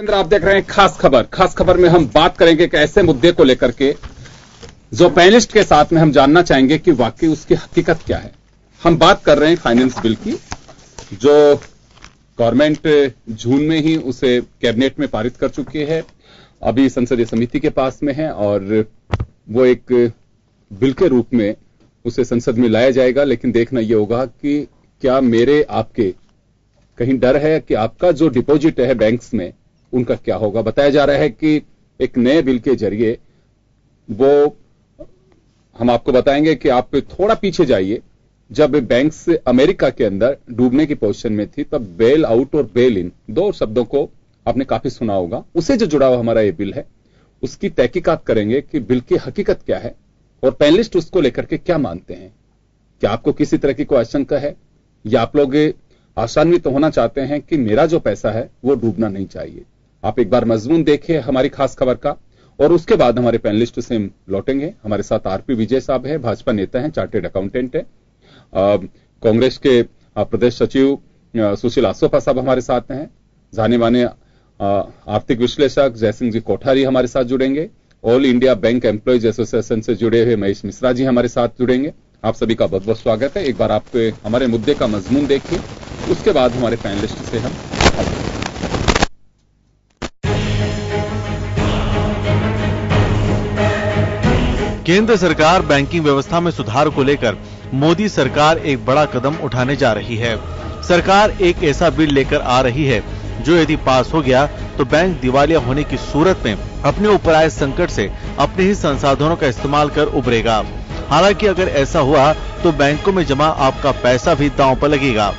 केंद्र आप देख रहे हैं खास खबर। खास खबर में हम बात करेंगे कि ऐसे मुद्दे को लेकर के जो पैनलिस्ट के साथ में हम जानना चाहेंगे कि वाकई उसकी हकीकत क्या है। हम बात कर रहे हैं फाइनेंस बिल की, जो गवर्नमेंट जून में ही उसे कैबिनेट में पारित कर चुकी है, अभी संसदीय समिति के पास में है और वो एक बिल के रूप में उसे संसद में लाया जाएगा। लेकिन देखना यह होगा कि क्या मेरे आपके कहीं डर है कि आपका जो डिपॉजिट है बैंक्स में उनका क्या होगा। बताया जा रहा है कि एक नए बिल के जरिए वो हम आपको बताएंगे कि आप थोड़ा पीछे जाइए, जब बैंक्स अमेरिका के अंदर डूबने की पोजीशन में थी तब बेल आउट और बेल इन दो शब्दों को आपने काफी सुना होगा। उससे जो जुड़ा हुआ हमारा ये बिल है उसकी तहकीकात करेंगे कि बिल की हकीकत क्या है और पैनलिस्ट उसको लेकर के क्या मानते हैं। क्या आपको किसी तरह की कोई आशंका है या आप लोग आशान्वित होना चाहते हैं कि मेरा जो पैसा है वो डूबना नहीं चाहिए। आप एक बार मजमून देखिए हमारी खास खबर का और उसके बाद हमारे पैनलिस्ट से हम लौटेंगे। हमारे साथ आरपी विजय साहब है, भाजपा नेता हैं, चार्टेड अकाउंटेंट है। कांग्रेस के प्रदेश सचिव सुशील आसोपा साहब हमारे साथ हैं। जाने माने आर्थिक विश्लेषक जयसिंह जी कोठारी हमारे साथ जुड़ेंगे। All India bank employees association से जुड़े हुए महेश मिश्रा जी हमारे साथ जुड़ेंगे। आप सभी का बहुत बहुत स्वागत है। एक बार आप हमारे मुद्दे का मजमून देखिए, उसके बाद हमारे पैनलिस्ट से हम केंद्र सरकार बैंकिंग व्यवस्था में सुधार को लेकर मोदी सरकार एक बड़ा कदम उठाने जा रही है। सरकार एक ऐसा बिल लेकर आ रही है जो यदि पास हो गया तो बैंक दिवालिया होने की सूरत में अपने ऊपर आए संकट से अपने ही संसाधनों का इस्तेमाल कर उभरेगा। हालांकि अगर ऐसा हुआ तो बैंकों में जमा आपका पैसा भी दांव पर लगेगा।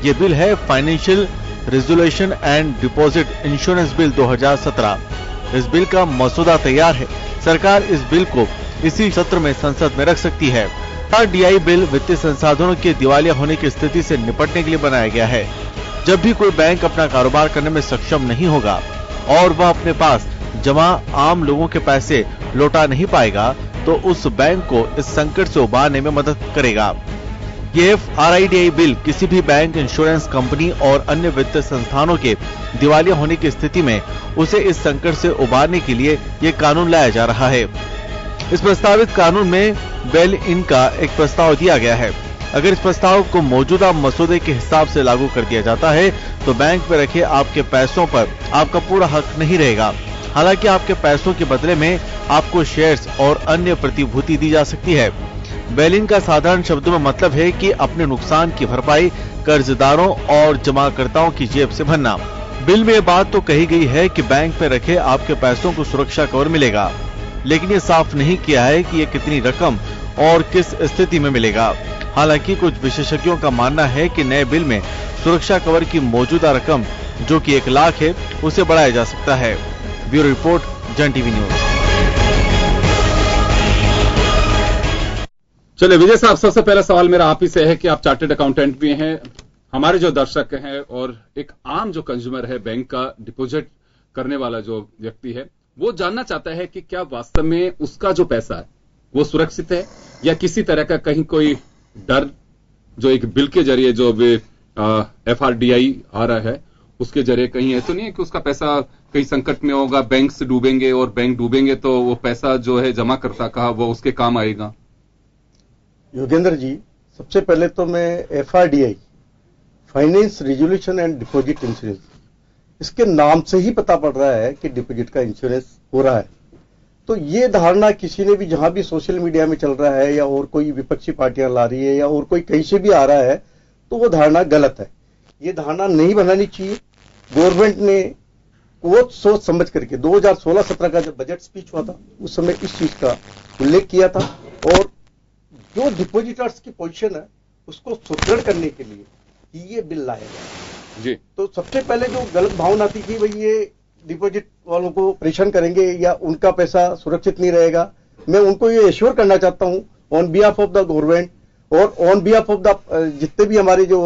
ये बिल है financial resolution and deposit insurance bill 2017। इस बिल का मसौदा तैयार है। सरकार इस बिल को इसी सत्र में संसद में रख सकती है। आरडीआई बिल वित्तीय संसाधनों के दिवालिया होने की स्थिति से निपटने के लिए बनाया गया है। जब भी कोई बैंक अपना कारोबार करने में सक्षम नहीं होगा और वह अपने पास जमा आम लोगों के पैसे लौटा नहीं पाएगा तो उस बैंक को इस संकट से उबारने में मदद करेगा। ये आरडीआई बिल किसी भी बैंक, इंश्योरेंस कंपनी और अन्य वित्तीय संस्थानों के दिवालिया होने की स्थिति में उसे इस संकट से उबारने के लिए ये कानून लाया जा रहा है। इस प्रस्तावित कानून में बेल इन का एक प्रस्ताव दिया गया है। अगर इस प्रस्ताव को मौजूदा मसौदे के हिसाब से लागू कर दिया जाता है तो बैंक में रखे आपके पैसों पर आपका पूरा हक नहीं रहेगा। हालांकि आपके पैसों के बदले में आपको शेयर्स और अन्य प्रतिभूति दी जा सकती है। बेल इन का साधारण शब्दों में मतलब है कि अपने नुकसान की भरपाई कर्जदारों और जमाकर्ताओं की जेब से भरना। बिल में ये बात तो कही गई है कि बैंक में रखे आपके पैसों को सुरक्षा कवर मिलेगा, लेकिन ये साफ नहीं किया है कि ये कितनी रकम और किस स्थिति में मिलेगा। हालांकि कुछ विशेषज्ञों का मानना है कि नए बिल में सुरक्षा कवर की मौजूदा रकम जो कि 1 लाख है उसे बढ़ाया जा सकता है। ब्यूरो रिपोर्ट, जन टीवी न्यूज। चलिए विजय साहब, सबसे पहला सवाल मेरा आप ही से है कि आप चार्टेड अकाउंटेंट भी हैं। हमारे जो दर्शक हैं और एक आम जो कंज्यूमर है, बैंक का डिपॉजिट करने वाला जो व्यक्ति है, वो जानना चाहता है कि क्या वास्तव में उसका जो पैसा है वो सुरक्षित है या किसी तरह का कहीं कोई डर जो एक बिल के जरिए जो एफआरडीआई आ रहा है उसके जरिए कहीं ऐसा नहीं है कि उसका पैसा कहीं संकट में होगा, बैंक से डूबेंगे और बैंक डूबेंगे तो वो पैसा जो है जमा करता कहा वो उसके काम आएगा। योगेंद्र जी, सबसे पहले तो मैं FRDI finance resolution and deposit insurance, इसके नाम से ही पता पड़ रहा है कि डिपॉजिट का इंश्योरेंस हो रहा है। तो ये धारणा किसी ने भी जहां भी सोशल मीडिया में चल रहा है या और कोई विपक्षी पार्टियां ला रही है या और कोई कहीं से भी आ रहा है तो वो धारणा गलत है। ये धारणा नहीं बनानी चाहिए। गवर्नमेंट ने बहुत सोच समझ करके 2016-17 का जब बजट स्पीच हुआ था उस समय इस चीज का उल्लेख किया था और जो डिपोजिटर्स की पोजीशन है उसको सुदृढ़ करने के लिए ये बिल लाया गया जी। तो सबसे पहले जो गलत भावना थी कि भाई ये डिपॉजिट वालों को परेशान करेंगे या उनका पैसा सुरक्षित नहीं रहेगा, मैं उनको ये एश्योर करना चाहता हूं on behalf of the government और ऑन बिहाफ ऑफ द जितने भी हमारे जो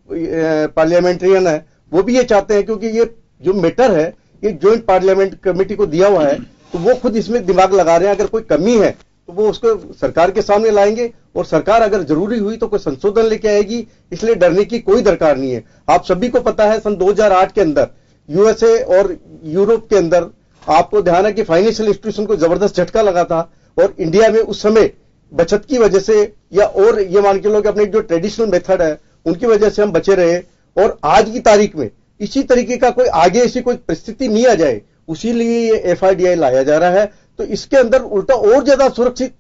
पार्लियामेंट्रियन है वो भी ये चाहते हैं, क्योंकि ये जो मैटर है ये ज्वाइंट पार्लियामेंट कमेटी को दिया हुआ है तो वो खुद इसमें दिमाग लगा रहे हैं। अगर कोई कमी है तो वो उसको सरकार के सामने लाएंगे और सरकार अगर जरूरी हुई तो कोई संशोधन लेके आएगी, इसलिए डरने की कोई दरकार नहीं है। आप सभी को पता है सन 2008 के अंदर यूएसए और यूरोप के अंदर आपको ध्यान है कि फाइनेंशियल इंस्टीट्यूशन को जबरदस्त झटका लगा था, और इंडिया में उस समय बचत की वजह से या और ये मान के लो कि अपने जो ट्रेडिशनल मेथड है उनकी वजह से हम बचे रहे। और आज की तारीख में इसी तरीके का कोई आगे ऐसी कोई परिस्थिति नहीं आ जाए, उसी लिए ये एफआरडीआई लाया जा रहा है। तो इसके अंदर उल्टा और ज्यादा सुरक्षित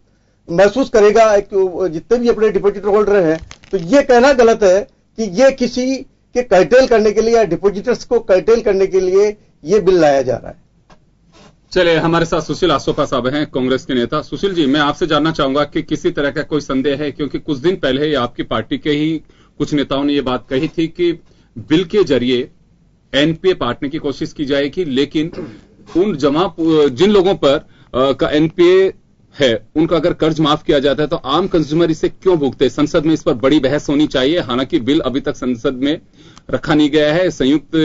महसूस करेगा जितने भी अपने डिपॉजिटर होल्डर हैं। तो ये कहना गलत है कि ये किसी के कर्टेल करने के लिए या डिपॉजिटर्स को कर्टेल करने के लिए ये बिल लाया जा रहा है। चलिए, हमारे साथ सुशील आसोपा साहब हैं, कांग्रेस के नेता। सुशील जी, मैं आपसे जानना चाहूंगा कि किसी तरह का कोई संदेह है, क्योंकि कुछ दिन पहले आपकी पार्टी के ही कुछ नेताओं ने यह बात कही थी कि बिल के जरिए एनपीए बांटने की कोशिश की जाएगी, लेकिन उन जिन लोगों पर का एनपीए है उनका अगर कर्ज माफ किया जाता है तो आम कंज्यूमर इसे क्यों भुगते। संसद में इस पर बड़ी बहस होनी चाहिए। हालांकि बिल अभी तक संसद में रखा नहीं गया है, संयुक्त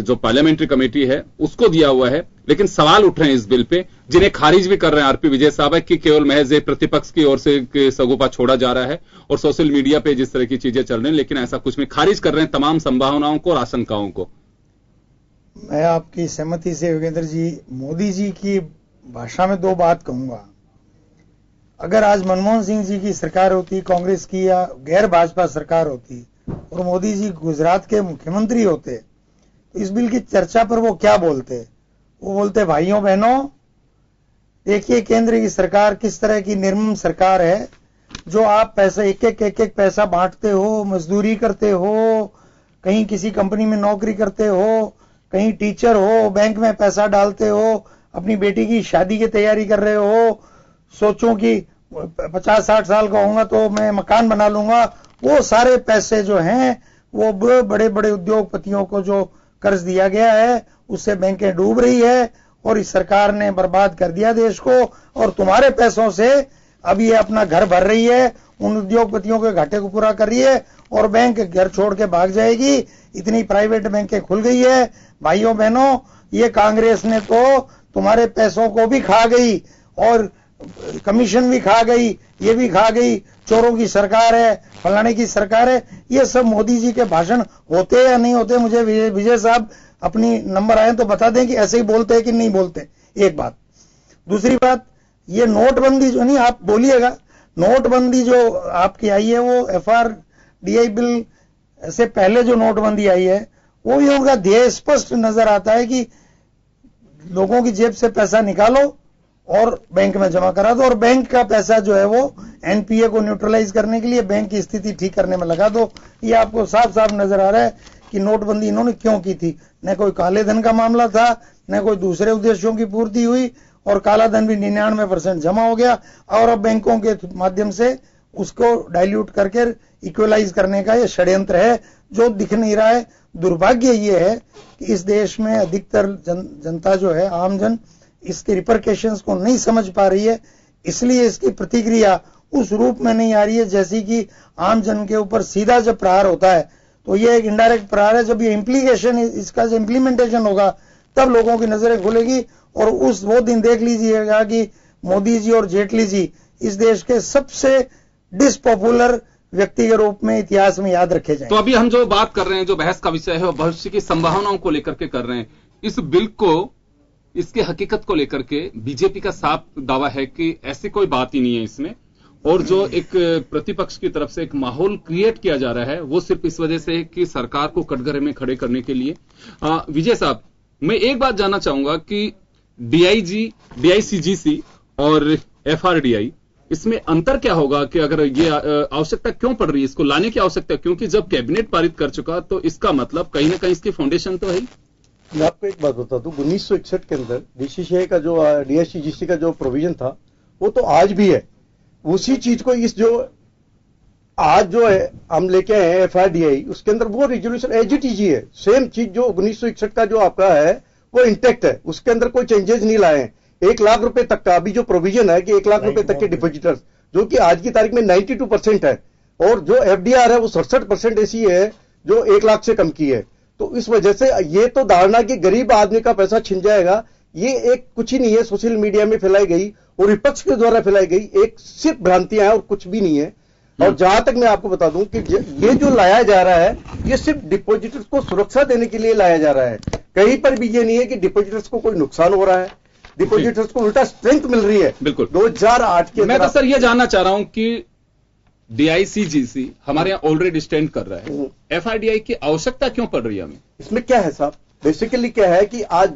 जो पार्लियामेंट्री कमेटी है उसको दिया हुआ है, लेकिन सवाल उठ रहे हैं इस बिल पे, जिन्हें खारिज भी कर रहे हैं आरपी विजय साहब है कि केवल महज प्रतिपक्ष की ओर से सगोपा छोड़ा जा रहा है और सोशल मीडिया पे जिस तरह की चीजें चल रही हैं, लेकिन ऐसा कुछ नहीं, खारिज कर रहे हैं तमाम संभावनाओं को और आशंकाओं को। मैं आपकी सहमति से योगेंद्र जी, मोदी जी की भाषा में दो बात कहूंगा। अगर आज मनमोहन सिंह जी की सरकार होती, कांग्रेस की या गैर भाजपा सरकार होती और मोदी जी गुजरात के मुख्यमंत्री होते, तो इस बिल की चर्चा पर वो क्या बोलते? वो बोलते, भाइयों बहनों, देखिए केंद्र की सरकार किस तरह की निर्मम सरकार है, जो आप पैसा एक एक पैसा बांटते हो, मजदूरी करते हो, कहीं किसी कंपनी में नौकरी करते हो, कहीं टीचर हो, बैंक में पैसा डालते हो, अपनी बेटी की शादी की तैयारी कर रहे हो, सोचो कि 50-60 साल का होऊंगा तो मैं मकान बना लूंगा। वो सारे पैसे जो हैं वो बड़े बड़े उद्योगपतियों को जो कर्ज दिया गया है उससे बैंकें डूब रही है और इस सरकार ने बर्बाद कर दिया देश को, और तुम्हारे पैसों से अब ये अपना घर भर रही है, उन उद्योगपतियों के घाटे को पूरा कर रही है और बैंक घर छोड़ के भाग जाएगी। इतनी प्राइवेट बैंकें खुल गई है। भाइयों बहनों, ये कांग्रेस ने तो तुम्हारे पैसों को भी खा गई और कमीशन भी खा गई, ये भी खा गई। चोरों की सरकार है, फलाने की सरकार है। ये सब मोदी जी के भाषण होते या नहीं होते? मुझे विजय साहब अपनी नंबर आए तो बता दें कि ऐसे ही बोलते हैं कि नहीं बोलते। एक बात। दूसरी बात, ये नोटबंदी जो नहीं, आप बोलिएगा, नोटबंदी जो आपकी आई है वो एफआरडीआई बिल से पहले जो नोटबंदी आई है वो ये उनका ध्येय स्पष्ट नजर आता है कि लोगों की जेब से पैसा निकालो और बैंक में जमा करा दो, और बैंक का पैसा जो है वो एनपीए को न्यूट्रलाइज करने के लिए, बैंक की स्थिति ठीक करने में लगा दो। ये आपको साफ साफ नजर आ रहा है कि नोटबंदी इन्होंने क्यों की थी। न कोई काले धन का मामला था, न कोई दूसरे उद्देश्यों की पूर्ति हुई, और काला धन भी 99% जमा हो गया, और अब बैंकों के माध्यम से उसको डाइल्यूट करके इक्वलाइज करने का ये षड्यंत्र है जो दिख नहीं रहा है। दुर्भाग्य ये है कि इस देश में अधिकतर जनता जो है, आम जन, इसके रिपरकेशंस को नहीं समझ पा रही है, इसलिए इसकी प्रतिक्रिया उस रूप में नहीं आ रही है जैसी कि आम जन के ऊपर सीधा जब प्रहार होता है तो ये एक इनडायरेक्ट प्रहार है। जब ये इम्प्लीकेशन, इसका जो इम्प्लीमेंटेशन होगा तब लोगों की नजरें खुलेगी, और वो दिन देख लीजिएगा कि मोदी जी और जेटली जी इस देश के सबसे डिसपॉपुलर व्यक्ति के रूप में इतिहास में याद रखे जाएंगे। तो अभी हम जो बात कर रहे हैं, जो बहस का विषय है, वो भविष्य की संभावनाओं को लेकर के कर रहे हैं। इस बिल को, इसके हकीकत को लेकर के बीजेपी का साफ दावा है कि ऐसी कोई बात ही नहीं है इसमें, और जो एक प्रतिपक्ष की तरफ से एक माहौल क्रिएट किया जा रहा है वो सिर्फ इस वजह से कि सरकार को कटघरे में खड़े करने के लिए। विजय साहब, मैं एक बात जानना चाहूंगा कि डीआईसीजीसी और एफआरडीआई, इसमें अंतर क्या होगा कि अगर ये आवश्यकता क्यों पड़ रही है, इसको लाने की आवश्यकता, क्योंकि जब कैबिनेट पारित कर चुका तो इसका मतलब कहीं ना कहीं इसकी फाउंडेशन तो है। मैं आपको एक बात बता दूं, 1961 के अंदर डीसीसीआई का जो डीआईसीजीसी का जो प्रोविजन था वो तो आज भी है। उसी चीज को इस जो आज जो है हम लेके आए हैं एफआरडीआई, उसके अंदर वो रेजोल्यूशन एज इट इज है। सेम चीज जो 1961 का जो आपका है वो इंटेक्ट है, उसके अंदर कोई चेंजेस नहीं लाए हैं। 1 लाख रुपए तक का अभी जो प्रोविजन है कि 1 लाख रुपए तक के डिपॉजिटर्स, जो कि आज की तारीख में 92% है, और जो एफडीआर है वो 67% ऐसी है जो 1 लाख से कम की है। तो इस वजह से ये तो धारणा कि गरीब आदमी का पैसा छिन जाएगा, ये एक कुछ ही नहीं है, सोशल मीडिया में फैलाई गई और विपक्ष के द्वारा फैलाई गई एक सिर्फ भ्रांतियां हैं और कुछ भी नहीं है। और जहां तक मैं आपको बता दूं कि ये जो लाया जा रहा है ये सिर्फ डिपॉजिटर्स को सुरक्षा देने के लिए लाया जा रहा है। कहीं पर भी ये नहीं है कि डिपोजिटर्स को कोई नुकसान हो रहा है, डिपोजिटर्स को उल्टा स्ट्रेंथ मिल रही है। बिल्कुल 2008 के मैं तो सर ये जानना चाह रहा हूं कि DICGC हमारे यहां ऑलरेडी स्टैंड कर रहा है, FRDI की आवश्यकता क्यों पड़ रही है हमें? इसमें क्या है साहब, बेसिकली क्या है कि आज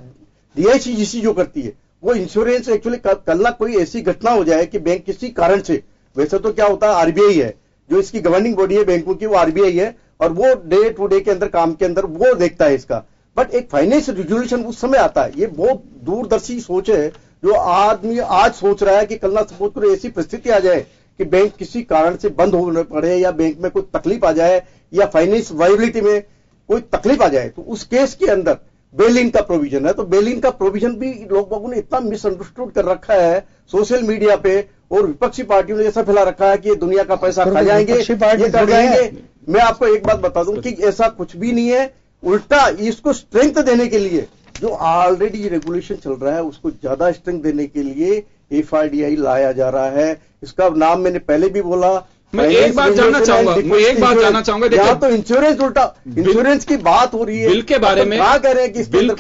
DICGC जो करती है वो इंश्योरेंस एक्चुअली कल ना कोई ऐसी घटना हो जाए कि बैंक किसी कारण से, वैसे तो क्या होता है RBI है जो इसकी गवर्निंग बॉडी है बैंकों की, वो RBI है और वो डे टू डे के अंदर काम के अंदर वो देखता है इसका, बट एक फाइनेंशियल रिजोल्यूशन उस समय आता है। ये बहुत दूरदर्शी सोच है जो आदमी आज सोच रहा है कि कल ना सपोज करो ऐसी परिस्थिति आ जाए कि बैंक किसी कारण से बंद होने पड़े या बैंक में कोई तकलीफ आ जाए या फाइनेंस वायबिलिटी में कोई तकलीफ आ जाए, तो उस केस के अंदर बेल इन का प्रोविजन है। तो बेल इन का प्रोविजन भी लोगों ने इतना मिसअंडरस्टूड कर रखा है सोशल मीडिया पे और विपक्षी पार्टियों ने ऐसा फैला रखा है कि ये दुनिया का पैसा खा जाएंगे, ये कर जाएंगे। मैं आपको एक बात बता दूं कि ऐसा कुछ भी नहीं है, उल्टा इसको स्ट्रेंथ देने के लिए जो ऑलरेडी रेगुलेशन चल रहा है उसको ज्यादा स्ट्रेंथ देने के लिए FRDI लाया जा रहा है। इसका नाम मैंने पहले भी बोला। मैं एक बात जानना चाहूंगा यहाँ तो इंश्योरेंस उल्टा इंश्योरेंस की बात हो रही है, बिल के बारे में कह रहे हैं कि बिल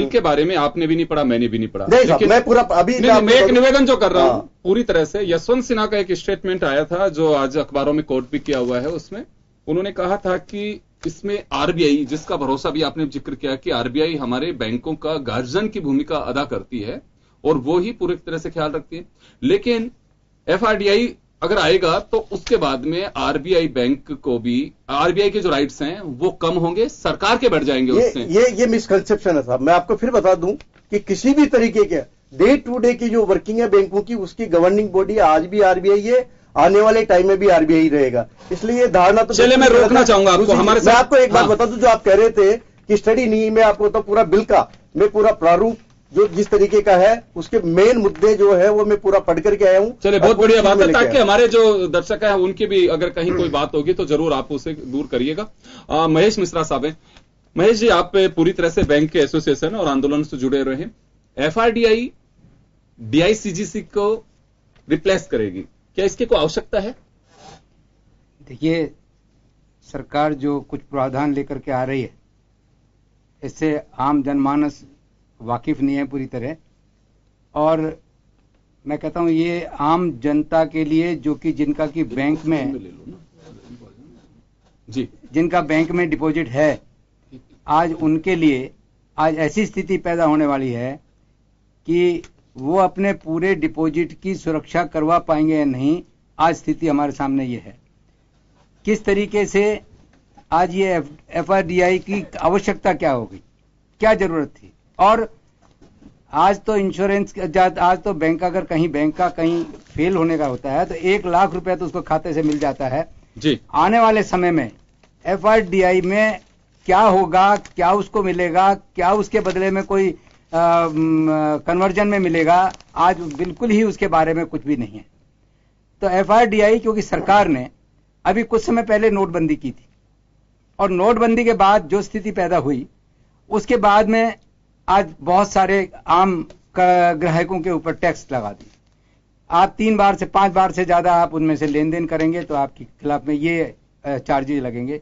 के बारे में आपने भी नहीं पढ़ा, मैंने भी नहीं पढ़ा। नहीं मैं पूरा अभी मैं एक निवेदन जो कर रहा हूं पूरी तरह से, यशवंत सिन्हा का एक स्टेटमेंट आया था जो आज अखबारों में कोट भी किया हुआ है, उसमें उन्होंने कहा था कि इसमें RBI, जिसका भरोसा भी आपने जिक्र किया कि RBI हमारे बैंकों का गार्जियन की भूमिका अदा करती है और वो ही पूरी तरह से ख्याल रखती है, लेकिन FRDI अगर आएगा तो उसके बाद में RBI बैंक को भी, RBI के जो राइट्स हैं वो कम होंगे, सरकार के बढ़ जाएंगे उससे। ये मिसकंसेप्शन है साहब। मैं आपको फिर बता दूं कि किसी भी तरीके के डे टू डे की जो वर्किंग है बैंकों की, उसकी गवर्निंग बॉडी आज भी RBI है, आने वाले टाइम में भी RBI रहेगा। इसलिए धारणा तो चलिए मैं रोकना चाहूंगा आपको हमारे साथ। मैं आपको एक बात बता दूं, जो आप कह रहे थे कि स्टडी नहीं, मैं आपको तो पूरा बिल का मैं पूरा प्रारूप जो जिस तरीके का है उसके मेन मुद्दे जो है वो मैं पूरा पढ़ करके आया हूं। चलिए बहुत बढ़िया बात है, ताकि हमारे जो दर्शक हैं उनकी भी अगर कहीं कोई बात होगी तो जरूर आप उसे दूर करिएगा। महेश मिश्रा साहब हैं। महेश जी, आप पूरी तरह से बैंक के एसोसिएशन और आंदोलन से जुड़े रहे हैं। FRDI DICGC को रिप्लेस करेगी, क्या इसकी कोई आवश्यकता है? देखिए, सरकार जो कुछ प्रावधान लेकर के आ रही है इससे आम जनमानस वाकिफ नहीं है पूरी तरह, और मैं कहता हूं ये आम जनता के लिए जो कि जिनका कि बैंक में जी जिनका बैंक में डिपॉजिट है, आज उनके लिए आज ऐसी स्थिति पैदा होने वाली है कि वो अपने पूरे डिपॉजिट की सुरक्षा करवा पाएंगे या नहीं। आज स्थिति हमारे सामने ये है। किस तरीके से आज ये FRDI की आवश्यकता क्या होगी, क्या जरूरत थी। और आज तो इंश्योरेंस, आज तो बैंक अगर कहीं बैंक का कहीं फेल होने का होता है तो 1 लाख रुपया तो उसको खाते से मिल जाता है जी। आने वाले समय में FRDI में क्या होगा, क्या उसको मिलेगा, क्या उसके बदले में कोई कन्वर्जन में मिलेगा, आज बिल्कुल ही उसके बारे में कुछ भी नहीं है। तो FRDI, क्योंकि सरकार ने अभी कुछ समय पहले नोटबंदी की थी और नोटबंदी के बाद जो स्थिति पैदा हुई उसके बाद में आज बहुत सारे आम ग्राहकों के ऊपर टैक्स लगा दी। आप 3 बार से 5 बार से ज्यादा आप उनमें से लेन देन करेंगे तो आपके खिलाफ में ये चार्जेज लगेंगे।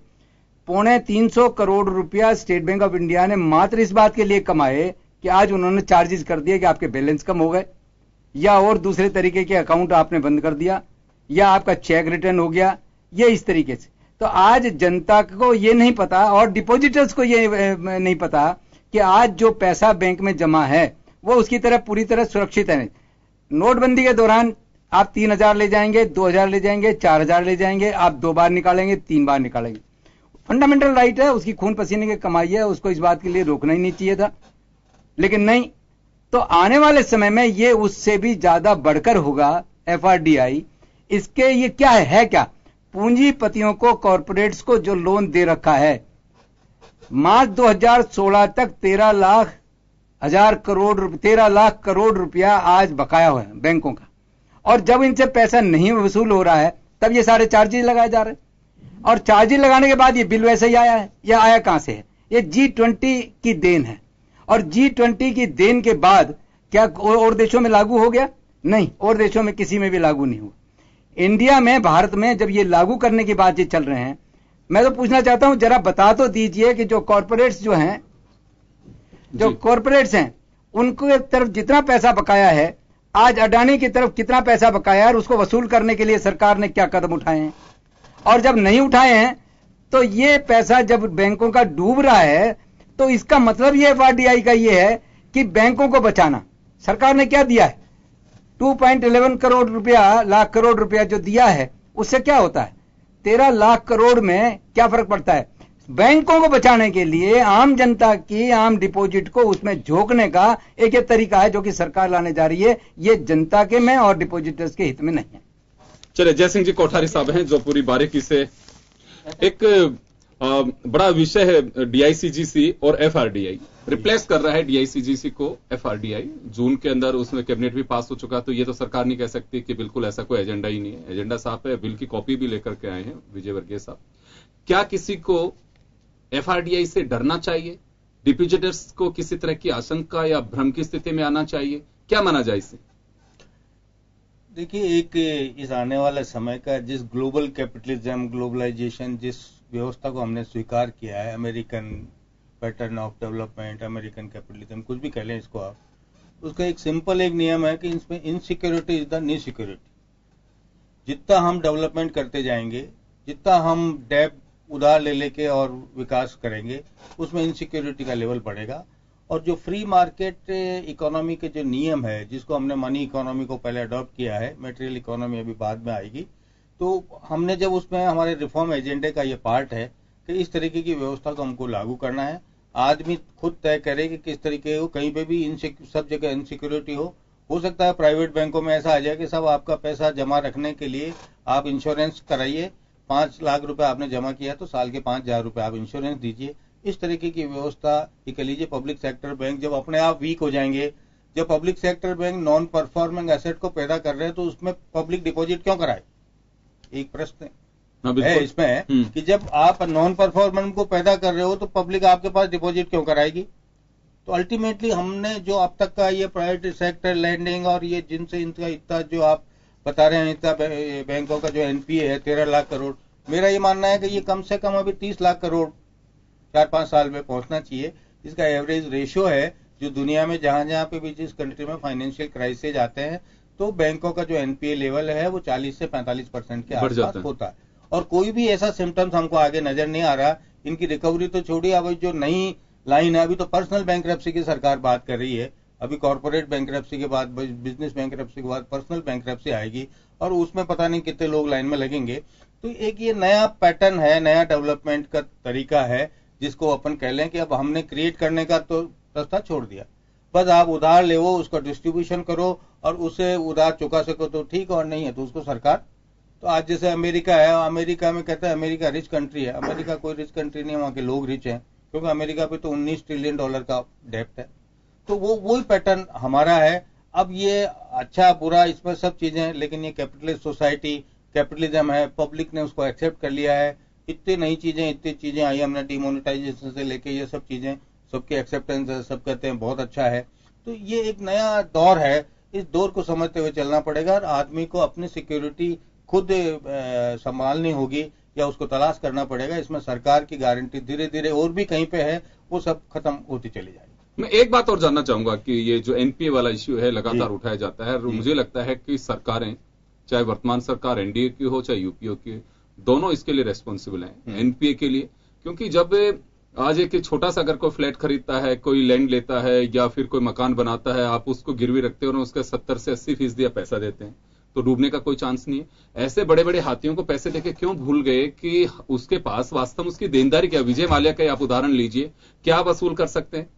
350 करोड़ रुपया स्टेट बैंक ऑफ इंडिया ने मात्र इस बात के लिए कमाए कि आज उन्होंने चार्जेस कर दिए कि आपके बैलेंस कम हो गए, या और दूसरे तरीके के अकाउंट आपने बंद कर दिया, या आपका चेक रिटर्न हो गया, ये इस तरीके से। तो आज जनता को ये नहीं पता और डिपॉजिटर्स को ये नहीं पता कि आज जो पैसा बैंक में जमा है वो उसकी तरह पूरी तरह सुरक्षित है। नोटबंदी के दौरान आप 3000 ले जाएंगे, 2000 ले जाएंगे, 4000 ले जाएंगे, आप 2 बार निकालेंगे, 3 बार निकालेंगे। फंडामेंटल राइट है, उसकी खून पसीने की कमाई है, उसको इस बात के लिए रोकना ही नहीं चाहिए था, लेकिन नहीं। तो आने वाले समय में ये उससे भी ज्यादा बढ़कर होगा FRDI। इसके ये क्या है क्या, पूंजीपतियों को, कॉर्पोरेट्स को जो लोन दे रखा है, मार्च 2016 तक 13 लाख करोड़ रुपया आज बकाया हुआ है बैंकों का, और जब इनसे पैसा नहीं वसूल हो रहा है तब ये सारे चार्जेस लगाए जा रहे हैं। और चार्जेस लगाने के बाद ये बिल वैसे ही आया है। यह आया कहां से है? ये G20 की देन है, और G20 की देन के बाद क्या और देशों में लागू हो गया? नहीं, और देशों में किसी में भी लागू नहीं हुआ। इंडिया में, भारत में जब ये लागू करने की बात ये चल रहे हैं, मैं तो पूछना चाहता हूं जरा बता तो दीजिए कि जो कॉर्पोरेट्स जो हैं जो कॉरपोरेट्स हैं उनके तरफ जितना पैसा बकाया है, आज अडानी की तरफ कितना पैसा बकाया है और उसको वसूल करने के लिए सरकार ने क्या कदम उठाए हैं। और जब नहीं उठाए हैं तो ये पैसा जब बैंकों का डूब रहा है तो इसका मतलब ये एफआरडीआई का ये है कि बैंकों को बचाना। सरकार ने क्या दिया है, 2.11 करोड़ रुपया, लाख करोड़ रुपया जो दिया है उससे क्या होता है, 13 लाख करोड़ में क्या फर्क पड़ता है। बैंकों को बचाने के लिए आम जनता की आम डिपॉजिट को उसमें झोंकने का एक तरीका है जो कि सरकार लाने जा रही है। ये जनता के में और डिपॉजिटर्स के हित में नहीं है। चलिए, जयसिंह जी कोठारी साहब हैं जो पूरी बारीकी से एक बड़ा विषय है डीआईसीजीसी और एफआरडीआई रिप्लेस कर रहा है डीआईसीजीसी को एफआरडीआई। जून के अंदर उसमें कैबिनेट भी पास हो चुका, तो ये तो सरकार नहीं कह सकती कि बिल्कुल ऐसा कोई एजेंडा ही नहीं है। एजेंडा साहब है, बिल की कॉपी भी लेकर के आए हैं विजय वर्गीय साहब। क्या किसी को एफआरडीआई से डरना चाहिए? डिपॉजिटर्स को किसी तरह की आशंका या भ्रम की स्थिति में आना चाहिए? क्या माना जाए इसे? देखिए, एक इस आने वाले समय का जिस ग्लोबल कैपिटलिज्म, ग्लोबलाइजेशन, जिस व्यवस्था को हमने स्वीकार किया है, American pattern of development, American capitalism, कुछ भी कह लें इसको आप, उसका एक सिंपल एक नियम है कि इसमें insecurity is the new security. जितना हम डेवलपमेंट करते जाएंगे, जितना हम डेब्ट उधार ले लेके और विकास करेंगे, उसमें इनसिक्योरिटी का लेवल बढ़ेगा। और जो फ्री मार्केट इकोनॉमी के जो नियम है, जिसको हमने मनी इकोनॉमी को पहले अडॉप्ट किया है, मटेरियल इकोनॉमी अभी बाद में आएगी, तो हमने जब उसमें हमारे रिफॉर्म एजेंडे का ये पार्ट है कि इस तरीके की व्यवस्था को हमको लागू करना है। आदमी खुद तय करे कि किस तरीके हो, कहीं पे भी सब जगह इनसिक्योरिटी हो सकता है प्राइवेट बैंकों में ऐसा आ जाए कि सब आपका पैसा जमा रखने के लिए आप इंश्योरेंस कराइए, 5 लाख रुपए आपने जमा किया तो साल के 5,000 रुपए आप इंश्योरेंस दीजिए। इस तरीके की व्यवस्था ये कह लीजिए। पब्लिक सेक्टर बैंक जब अपने आप वीक हो जाएंगे, जब public sector bank non performing asset को पैदा कर रहे हैं तो उसमें पब्लिक डिपॉजिट क्यों कराए? एक प्रश्न है इसमें कि जब आप नॉन परफॉर्मेंस को पैदा कर रहे हो तो पब्लिक आपके पास डिपॉजिट क्यों कराएगी? तो अल्टीमेटली हमने जो अब तक का ये प्राइवेट सेक्टर लैंडिंग और ये जिनसे इनका इतना जो आप बता रहे हैं, इतना बैंकों का जो एनपीए है 13 लाख करोड़, मेरा ये मानना है कि ये कम से कम अभी 30 लाख करोड़ 4-5 साल में पहुंचना चाहिए। इसका एवरेज रेशियो है जो दुनिया में जहां पे भी जिस कंट्री में फाइनेंशियल क्राइसिस आते हैं तो बैंकों का जो एनपीए लेवल है वो 40 से 45% के आसपास होता है। और कोई भी ऐसा सिम्टम्स हमको आगे नजर नहीं आ रहा। इनकी रिकवरी तो छोड़िए, अभी जो नई लाइन है, अभी तो पर्सनल बैंकरप्सी की सरकार बात कर रही है। अभी कॉर्पोरेट बैंकरप्सी के बाद, बिजनेस बैंकरप्सी के बाद पर्सनल बैंकरप्सी आएगी और उसमें पता नहीं कितने लोग लाइन में लगेंगे। तो एक ये नया पैटर्न है, नया डेवलपमेंट का तरीका है जिसको अपन कह लें कि अब हमने क्रिएट करने का तो रास्ता छोड़ दिया। बस आप उधार ले उसका डिस्ट्रीब्यूशन करो और उसे उधार चुका सको तो ठीक, और नहीं है तो उसको सरकार। तो आज जैसे अमेरिका है, अमेरिका में कहते हैं अमेरिका रिच कंट्री है। अमेरिका कोई रिच कंट्री नहीं है, वहां के लोग रिच हैं, क्योंकि अमेरिका पे तो $19 ट्रिलियन का डेब्ट है। तो वही पैटर्न हमारा है। अब ये अच्छा बुरा इसमें सब चीजें, लेकिन ये कैपिटलिस्ट सोसाइटी, कैपिटलिज्म है, पब्लिक ने उसको एक्सेप्ट कर लिया है। इतनी चीजें आई, हमने डिमोनेटाइजेशन से लेके ये सब चीजें, सबकी एक्सेप्टेंस है, सब कहते हैं बहुत अच्छा है। तो ये एक नया दौर है, इस दौर को समझते हुए चलना पड़ेगा और आदमी को अपनी सिक्योरिटी खुद संभालनी होगी या उसको तलाश करना पड़ेगा। इसमें सरकार की गारंटी धीरे धीरे और भी कहीं पे है वो सब खत्म होती चली जाएगी। मैं एक बात और जानना चाहूंगा कि ये जो एनपीए वाला इश्यू है लगातार उठाया जाता है, मुझे लगता है कि सरकारें, चाहे वर्तमान सरकार एनडीए की हो चाहे यूपीए की, दोनों इसके लिए रेस्पॉन्सिबल हैं एनपीए के लिए। क्योंकि जब आज एक छोटा सा अगर कोई फ्लैट खरीदता है, कोई लैंड लेता है या फिर कोई मकान बनाता है, आप उसको गिरवी रखते हो और उसका 70 से 80% पैसा देते हैं तो डूबने का कोई चांस नहीं है। ऐसे बड़े बड़े हाथियों को पैसे देके क्यों भूल गए कि उसके पास वास्तव में उसकी देनदारी क्या? विजय माल्या का आप उदाहरण लीजिए, क्या वसूल कर सकते हैं?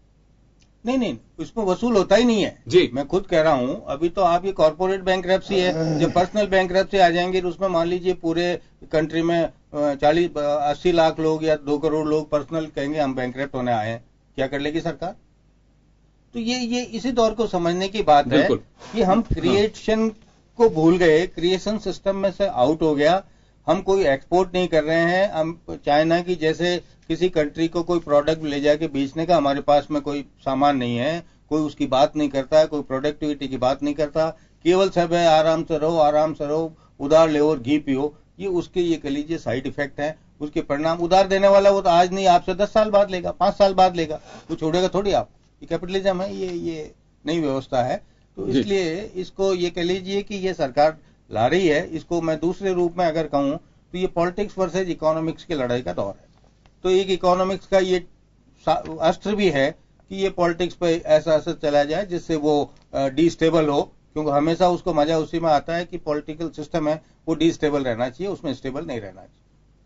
नहीं, उसमें वसूल होता ही नहीं है जी। मैं खुद कह रहा हूं, अभी तो आप ये कॉर्पोरेट बैंकरप्सी है, जब पर्सनल बैंकरप्सी आ जाएंगे तो उसमें मान लीजिए पूरे कंट्री में 80 लाख लोग या 2 करोड़ लोग पर्सनल कहेंगे हम बैंकरप्ट होने आए हैं, क्या कर लेगी सरकार? तो ये इसी दौर को समझने की बात है कि हम क्रिएशन को भूल गए, क्रिएशन सिस्टम में से आउट हो गया। हम कोई एक्सपोर्ट नहीं कर रहे हैं। हम चाइना की जैसे किसी कंट्री को कोई प्रोडक्ट ले जाके बेचने का हमारे पास में कोई सामान नहीं है, कोई उसकी बात नहीं करता, कोई प्रोडक्टिविटी की बात नहीं करता, केवल सब है आराम से रहो, उधार ले और घी पियो। ये उसके ये कह लीजिए साइड इफेक्ट है, उसके परिणाम। उधार देने वाला वो तो आज नहीं, आपसे 10 साल बाद लेगा, 5 साल बाद लेगा, वो छोड़ेगा थोड़ी आप। ये कैपिटलिज्म है, ये नई व्यवस्था है। तो इसलिए इसको ये कह लीजिए कि ये सरकार ला रही है। इसको मैं दूसरे रूप में अगर कहूं तो ये पॉलिटिक्स वर्सेज इकोनॉमिक्स की लड़ाई का दौर है। तो एक इकोनॉमिक्स का ये अस्त्र भी है कि ये पॉलिटिक्स पे ऐसा असर चला जाए जिससे वो डिस्टेबल हो, क्योंकि हमेशा उसको मजा उसी में आता है कि पॉलिटिकल सिस्टम है वो डिस्टेबल रहना चाहिए, उसमें स्टेबल नहीं रहना चाहिए।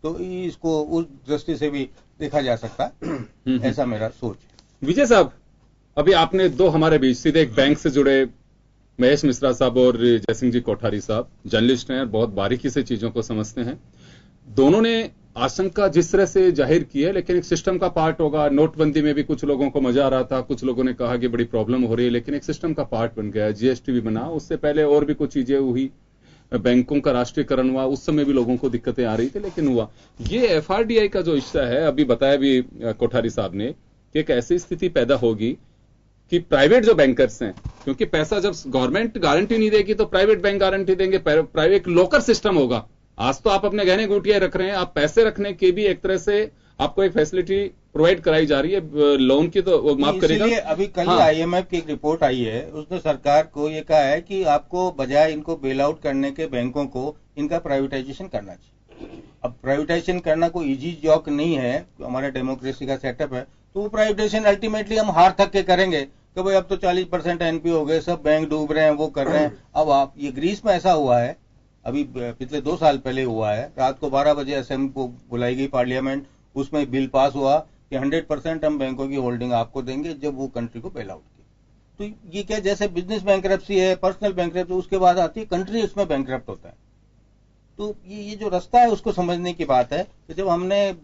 तो इसको उस दृष्टि से भी देखा जा सकता है, ऐसा मेरा सोच है। विजय साहब, अभी आपने दो हमारे बीच सीधे एक बैंक से जुड़े महेश मिश्रा साहब और जयसिंह जी कोठारी साहब जर्नलिस्ट हैं, बहुत बारीकी से चीजों को समझते हैं। दोनों ने आशंका जिस तरह से जाहिर की है, लेकिन एक सिस्टम का पार्ट होगा। नोटबंदी में भी कुछ लोगों को मजा आ रहा था, कुछ लोगों ने कहा कि बड़ी प्रॉब्लम हो रही है, लेकिन एक सिस्टम का पार्ट बन गया। जीएसटी भी बना, उससे पहले और भी कुछ चीजें हुई, बैंकों का राष्ट्रीयकरण हुआ, उस समय भी लोगों को दिक्कतें आ रही थी, लेकिन हुआ। ये एफआरडीआई का जो हिस्सा है, अभी बताया भी कोठारी साहब ने कि एक ऐसी स्थिति पैदा होगी कि प्राइवेट जो बैंकर्स हैं, क्योंकि पैसा जब गवर्नमेंट गारंटी नहीं देगी तो प्राइवेट बैंक गारंटी देंगे, प्राइवेट लोकर सिस्टम होगा। आज तो आप अपने गहने गुटिया रख रहे हैं, आप पैसे रखने की भी एक तरह से आपको एक फैसिलिटी प्रोवाइड कराई जा रही है, लोन की तो वो माफ करेगा। अभी कल आईएमएफ की एक रिपोर्ट आई है, उसने सरकार को ये कहा है कि आपको बजाय इनको बेल आउट करने के बैंकों को इनका प्राइवेटाइजेशन करना चाहिए। अब प्राइवेटाइजेशन करना कोई इजी जॉब नहीं है, हमारा डेमोक्रेसी का सेटअप है। तो वो प्राइवेटाइजेशन अल्टीमेटली हम हार थक के करेंगे कि भाई अब तो 40% एनपीओ हो गए, सब बैंक डूब रहे हैं, वो कर रहे हैं। अब आप ये ग्रीस में ऐसा हुआ है, अभी पिछले 2 साल पहले हुआ है, रात को 12 बजे असेंबली को बुलाई गई पार्लियामेंट, उसमें बिल पास हुआ कि 100% हम बैंकों की होल्डिंग आपको देंगे जब वो कंट्री को बेल आउट की। तो ये क्या, जैसे बिजनेस बैंकरप्सी है, पर्सनल बैंकरप्सी, उसके बाद आती है कंट्री, उसमें बैंकरप्ट होता है। तो ये जो रास्ता है उसको समझने की बात है कि जब हमने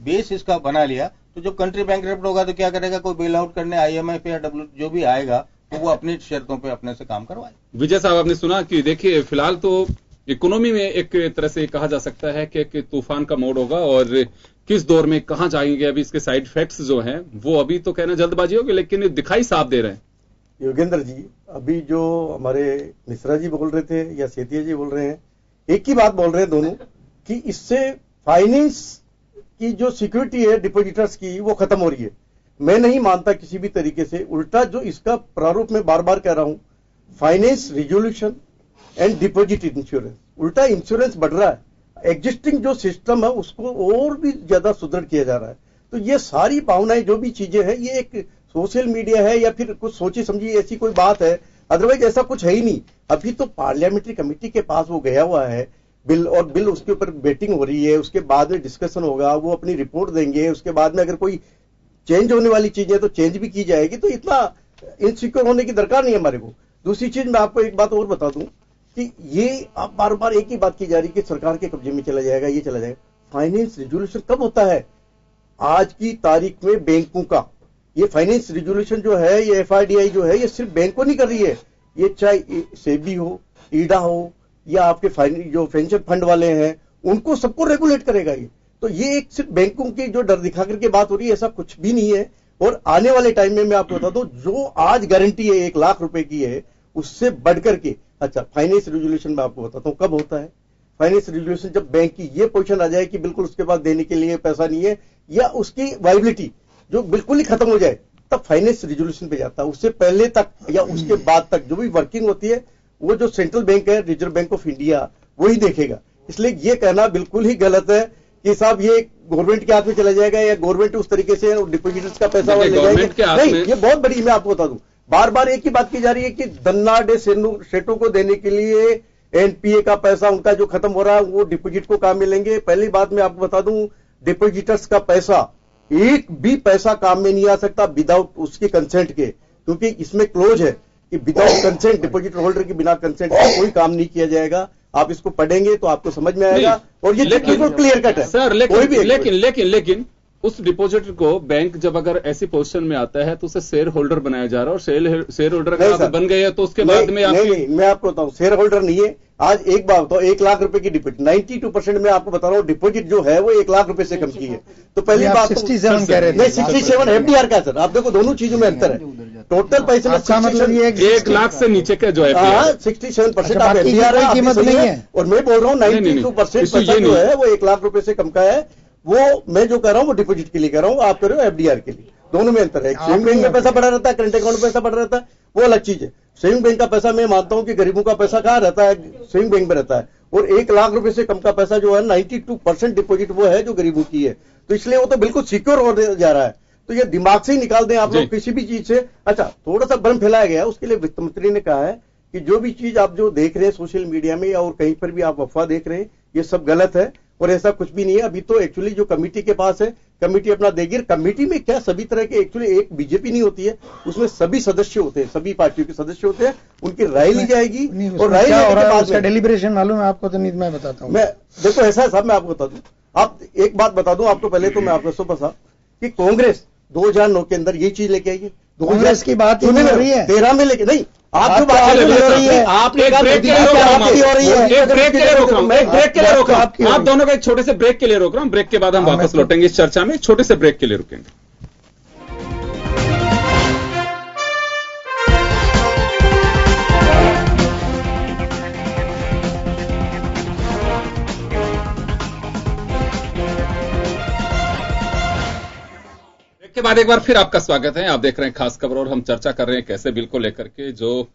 बेस इसका बना लिया तो जब कंट्री बैंकरप्ट होगा तो क्या करेगा, कोई बेल आउट करने आईएमएफ या जो भी आएगा तो वो अपनी शर्तों पे अपने से काम करवाए। विजय साहब, आपने सुना कि देखिए फिलहाल तो इकोनॉमी में एक तरह से कहा जा सकता है कि एक तूफान का मोड होगा और किस दौर में कहां जाएंगे, अभी इसके साइड इफेक्ट्स जो हैं वो अभी तो कहना जल्दबाजी होगी, लेकिन दिखाई साफ दे रहे हैं। योगेंद्र जी, अभी जो हमारे मिश्रा जी बोल रहे थे या सेतिया जी बोल रहे हैं, एक ही बात बोल रहे हैं दोनों कि इससे फाइनेंस की जो सिक्योरिटी है डिपॉजिटर्स की वो खत्म हो रही है। मैं नहीं मानता किसी भी तरीके से, उल्टा जो इसका प्रारूप में बार बार कह रहा हूं, finance resolution and deposit insurance, उल्टा इंश्योरेंस बढ़ रहा है। एग्जिस्टिंग जो सिस्टम है उसको और भी ज्यादा सुदृढ़ किया जा रहा है। तो ये सारी भावनाएं जो भी चीजें हैं, ये एक सोशल मीडिया है या फिर कुछ सोची समझी ऐसी कोई बात है, अदरवाइज ऐसा कुछ है ही नहीं। अभी तो पार्लियामेंट्री कमेटी के पास वो गया हुआ है बिल, और बिल उसके ऊपर वेटिंग हो रही है, उसके बाद में डिस्कशन होगा, वो अपनी रिपोर्ट देंगे, उसके बाद में अगर कोई चेंज होने वाली चीजें तो चेंज भी की जाएगी। तो इतना इनसिक्योर होने की दरकार नहीं है हमारे को। दूसरी चीज मैं आपको एक बात और बता दूं कि ये अब बार बार एक ही बात की जा रही है कि सरकार के कब्जे में चला जाएगा, ये चला जाएगा। फाइनेंस रिजोल्यूशन कब होता है? आज की तारीख में बैंकों का ये फाइनेंस रिजोल्यूशन जो है, ये एफआरडीआई जो है, ये सिर्फ बैंकों नहीं कर रही है, ये चाहे सेबी हो, ईडा हो या आपके जो पेंशन फंड वाले हैं, उनको सबको रेगुलेट करेगा ये। तो ये एक सिर्फ बैंकों की जो डर दिखा करके बात हो रही है, ऐसा कुछ भी नहीं है। और आने वाले टाइम में मैं आपको बता दूं, जो आज गारंटी है 1 लाख रुपए की है, उससे बढ़कर के अच्छा फाइनेंस रिजोल्यूशन में आपको बताता हूं कब होता है। फाइनेंस रिजोल्यूशन जब बैंक की ये पोजीशन आ जाए कि बिल्कुल उसके पास देने के लिए पैसा नहीं है, या उसकी वायबिलिटी जो बिल्कुल ही खत्म हो जाए, तब फाइनेंस रिजोल्यूशन पे जाता है। उससे पहले तक या उसके बाद तक जो भी वर्किंग होती है, वो जो सेंट्रल बैंक है, रिजर्व बैंक ऑफ इंडिया, वही देखेगा। इसलिए ये कहना बिल्कुल ही गलत है कि साहब ये गवर्नमेंट के हाथ में चला जाएगा या गवर्नमेंट उस तरीके से डिपॉजिटर्स का पैसा ले जाएगा। नहीं, ये बहुत बड़ी, मैं आपको बता दूं, बार बार एक ही बात की जा रही है कि धन्नाडे सेठों को देने के लिए एनपीए का पैसा उनका जो खत्म हो रहा है वो डिपॉजिट को काम मिलेंगे। पहली बात मैं आपको बता दूं, डिपॉजिटर्स का पैसा एक भी पैसा काम में नहीं आ सकता विदाउट उसके कंसेंट के, क्योंकि इसमें क्लोज है कि विदाउट कंसेंट, डिपॉजिट होल्डर के बिना कंसेंट के कोई काम नहीं किया जाएगा। आप इसको पढ़ेंगे तो आपको समझ में आएगा और ये बिल्कुल क्लियर कट है सर। लेकिन उस डिपॉजिटर को बैंक जब अगर ऐसी पोजीशन में आता है तो उसे शेयर होल्डर बनाया जा रहा है, और शेयर होल्डर अगर बन गए तो उसके बाद में नहीं, मैं आपको बताऊं, शेयर होल्डर नहीं है। आज एक बात बताओ, 1 लाख रुपए की डिपॉजिट 92% में आपको बता रहा हूं डिपॉजिट जो है वो 1 लाख रुपए से कम की है। तो पहली बात 67 कह रहे थे, नहीं 67 एफडीआर का सर। आप देखो दोनों चीजों में अंतर है। टोटल पैसे में मतलब ये 1 लाख से नीचे का जो है 67% आप एफडीआर है, कीमत नहीं है। और मैं बोल रहा हूँ 92% पैसा जो है वो 1 लाख रुपए से कम का है। वो मैं जो कह रहा हूं वो डिपॉजिट के लिए कह रहा हूं, आप कर रहे हो एफडीआर के लिए। दोनों में अंतर है। सेविंग बैंक में पैसा पड़ा रहता है, करंट अकाउंट में पैसा पड़ा रहता है, वो अलग चीज है। सेविंग बैंक का पैसा मैं मानता हूं कि गरीबों का पैसा कहाँ रहता है, सेविंग बैंक में रहता है। और 1 लाख रुपए से कम का पैसा जो है 92% डिपॉजिट वो है जो गरीबों की है, तो इसलिए वो तो बिल्कुल सिक्योर हो जा रहा है। तो ये दिमाग से ही निकाल दें आप लोग किसी भी चीज से। अच्छा, थोड़ा सा भ्रम फैलाया गया, उसके लिए वित्त मंत्री ने कहा है कि जो भी चीज आप जो देख रहे हैं सोशल मीडिया में या और कहीं पर भी आप अफवाह देख रहे हैं, ये सब गलत है और ऐसा कुछ भी नहीं है। अभी तो एक्चुअली जो कमेटी के पास है, कमेटी अपना देगी। कमेटी में क्या सभी तरह के, एक्चुअली एक बीजेपी नहीं होती है, उसमें सभी सदस्य होते हैं, सभी पार्टियों के सदस्य होते हैं, उनकी राय ली जाएगी और राय लेने के बाद उसका डेलिब्रेशन मालूम है आपको? तो नहीं, मैं बताता हूँ। मैं देखो ऐसा है साहब, मैं आपको बता दूं, आप एक बात बता दूं आपको पहले तो मैं आपको सुबह साहब कि कांग्रेस 2009 के अंदर ये चीज लेके आई है। कांग्रेस की बात ही नहीं हो रही है 13 में लेके नहीं, आप जो बात हो रही है, आप एक ब्रेक के लिए रोक रहा हूं, एक ब्रेक के लिए रोक रहा हूं, मैं एक ब्रेक के लिए रोक रहा हूं, आप दोनों को एक छोटे से ब्रेक के लिए रोक रहा हूं। ब्रेक के बाद हम वापस लौटेंगे इस चर्चा में, छोटे से ब्रेक के लिए रुकेंगे। के बाद एक बार फिर आपका स्वागत है। आप देख रहे हैं खास खबर और हम चर्चा कर रहे हैं कैसे बिल को लेकर के जो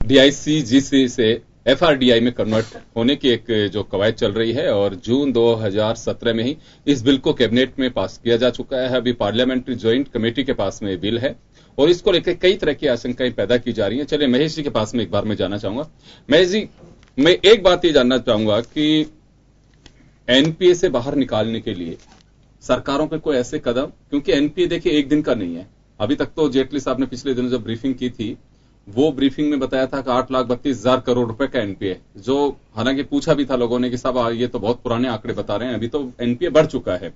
DICGC से FRDI में कन्वर्ट होने की एक जो कवायद चल रही है और जून 2017 में ही इस बिल को कैबिनेट में पास किया जा चुका है। अभी पार्लियामेंट्री ज्वाइंट कमेटी के पास में बिल है और इसको लेकर कई तरह की आशंकाएं पैदा की जा रही हैं। चलिए महेश जी के पास में एक बार मैं जाना चाहूंगा। महेश जी, मैं एक बात ये जानना चाहूंगा कि NPA से बाहर निकालने के लिए सरकारों के कोई ऐसे कदम, क्योंकि NPA देखिए एक दिन का नहीं है। अभी तक तो जेटली साहब ने पिछले दिनों जब ब्रीफिंग की थी, वो ब्रीफिंग में बताया था कि 8,32,000 करोड़ रुपए का NPA, जो हालांकि पूछा भी था लोगों ने कि साहब ये तो बहुत पुराने आंकड़े बता रहे हैं, अभी तो NPA बढ़ चुका है।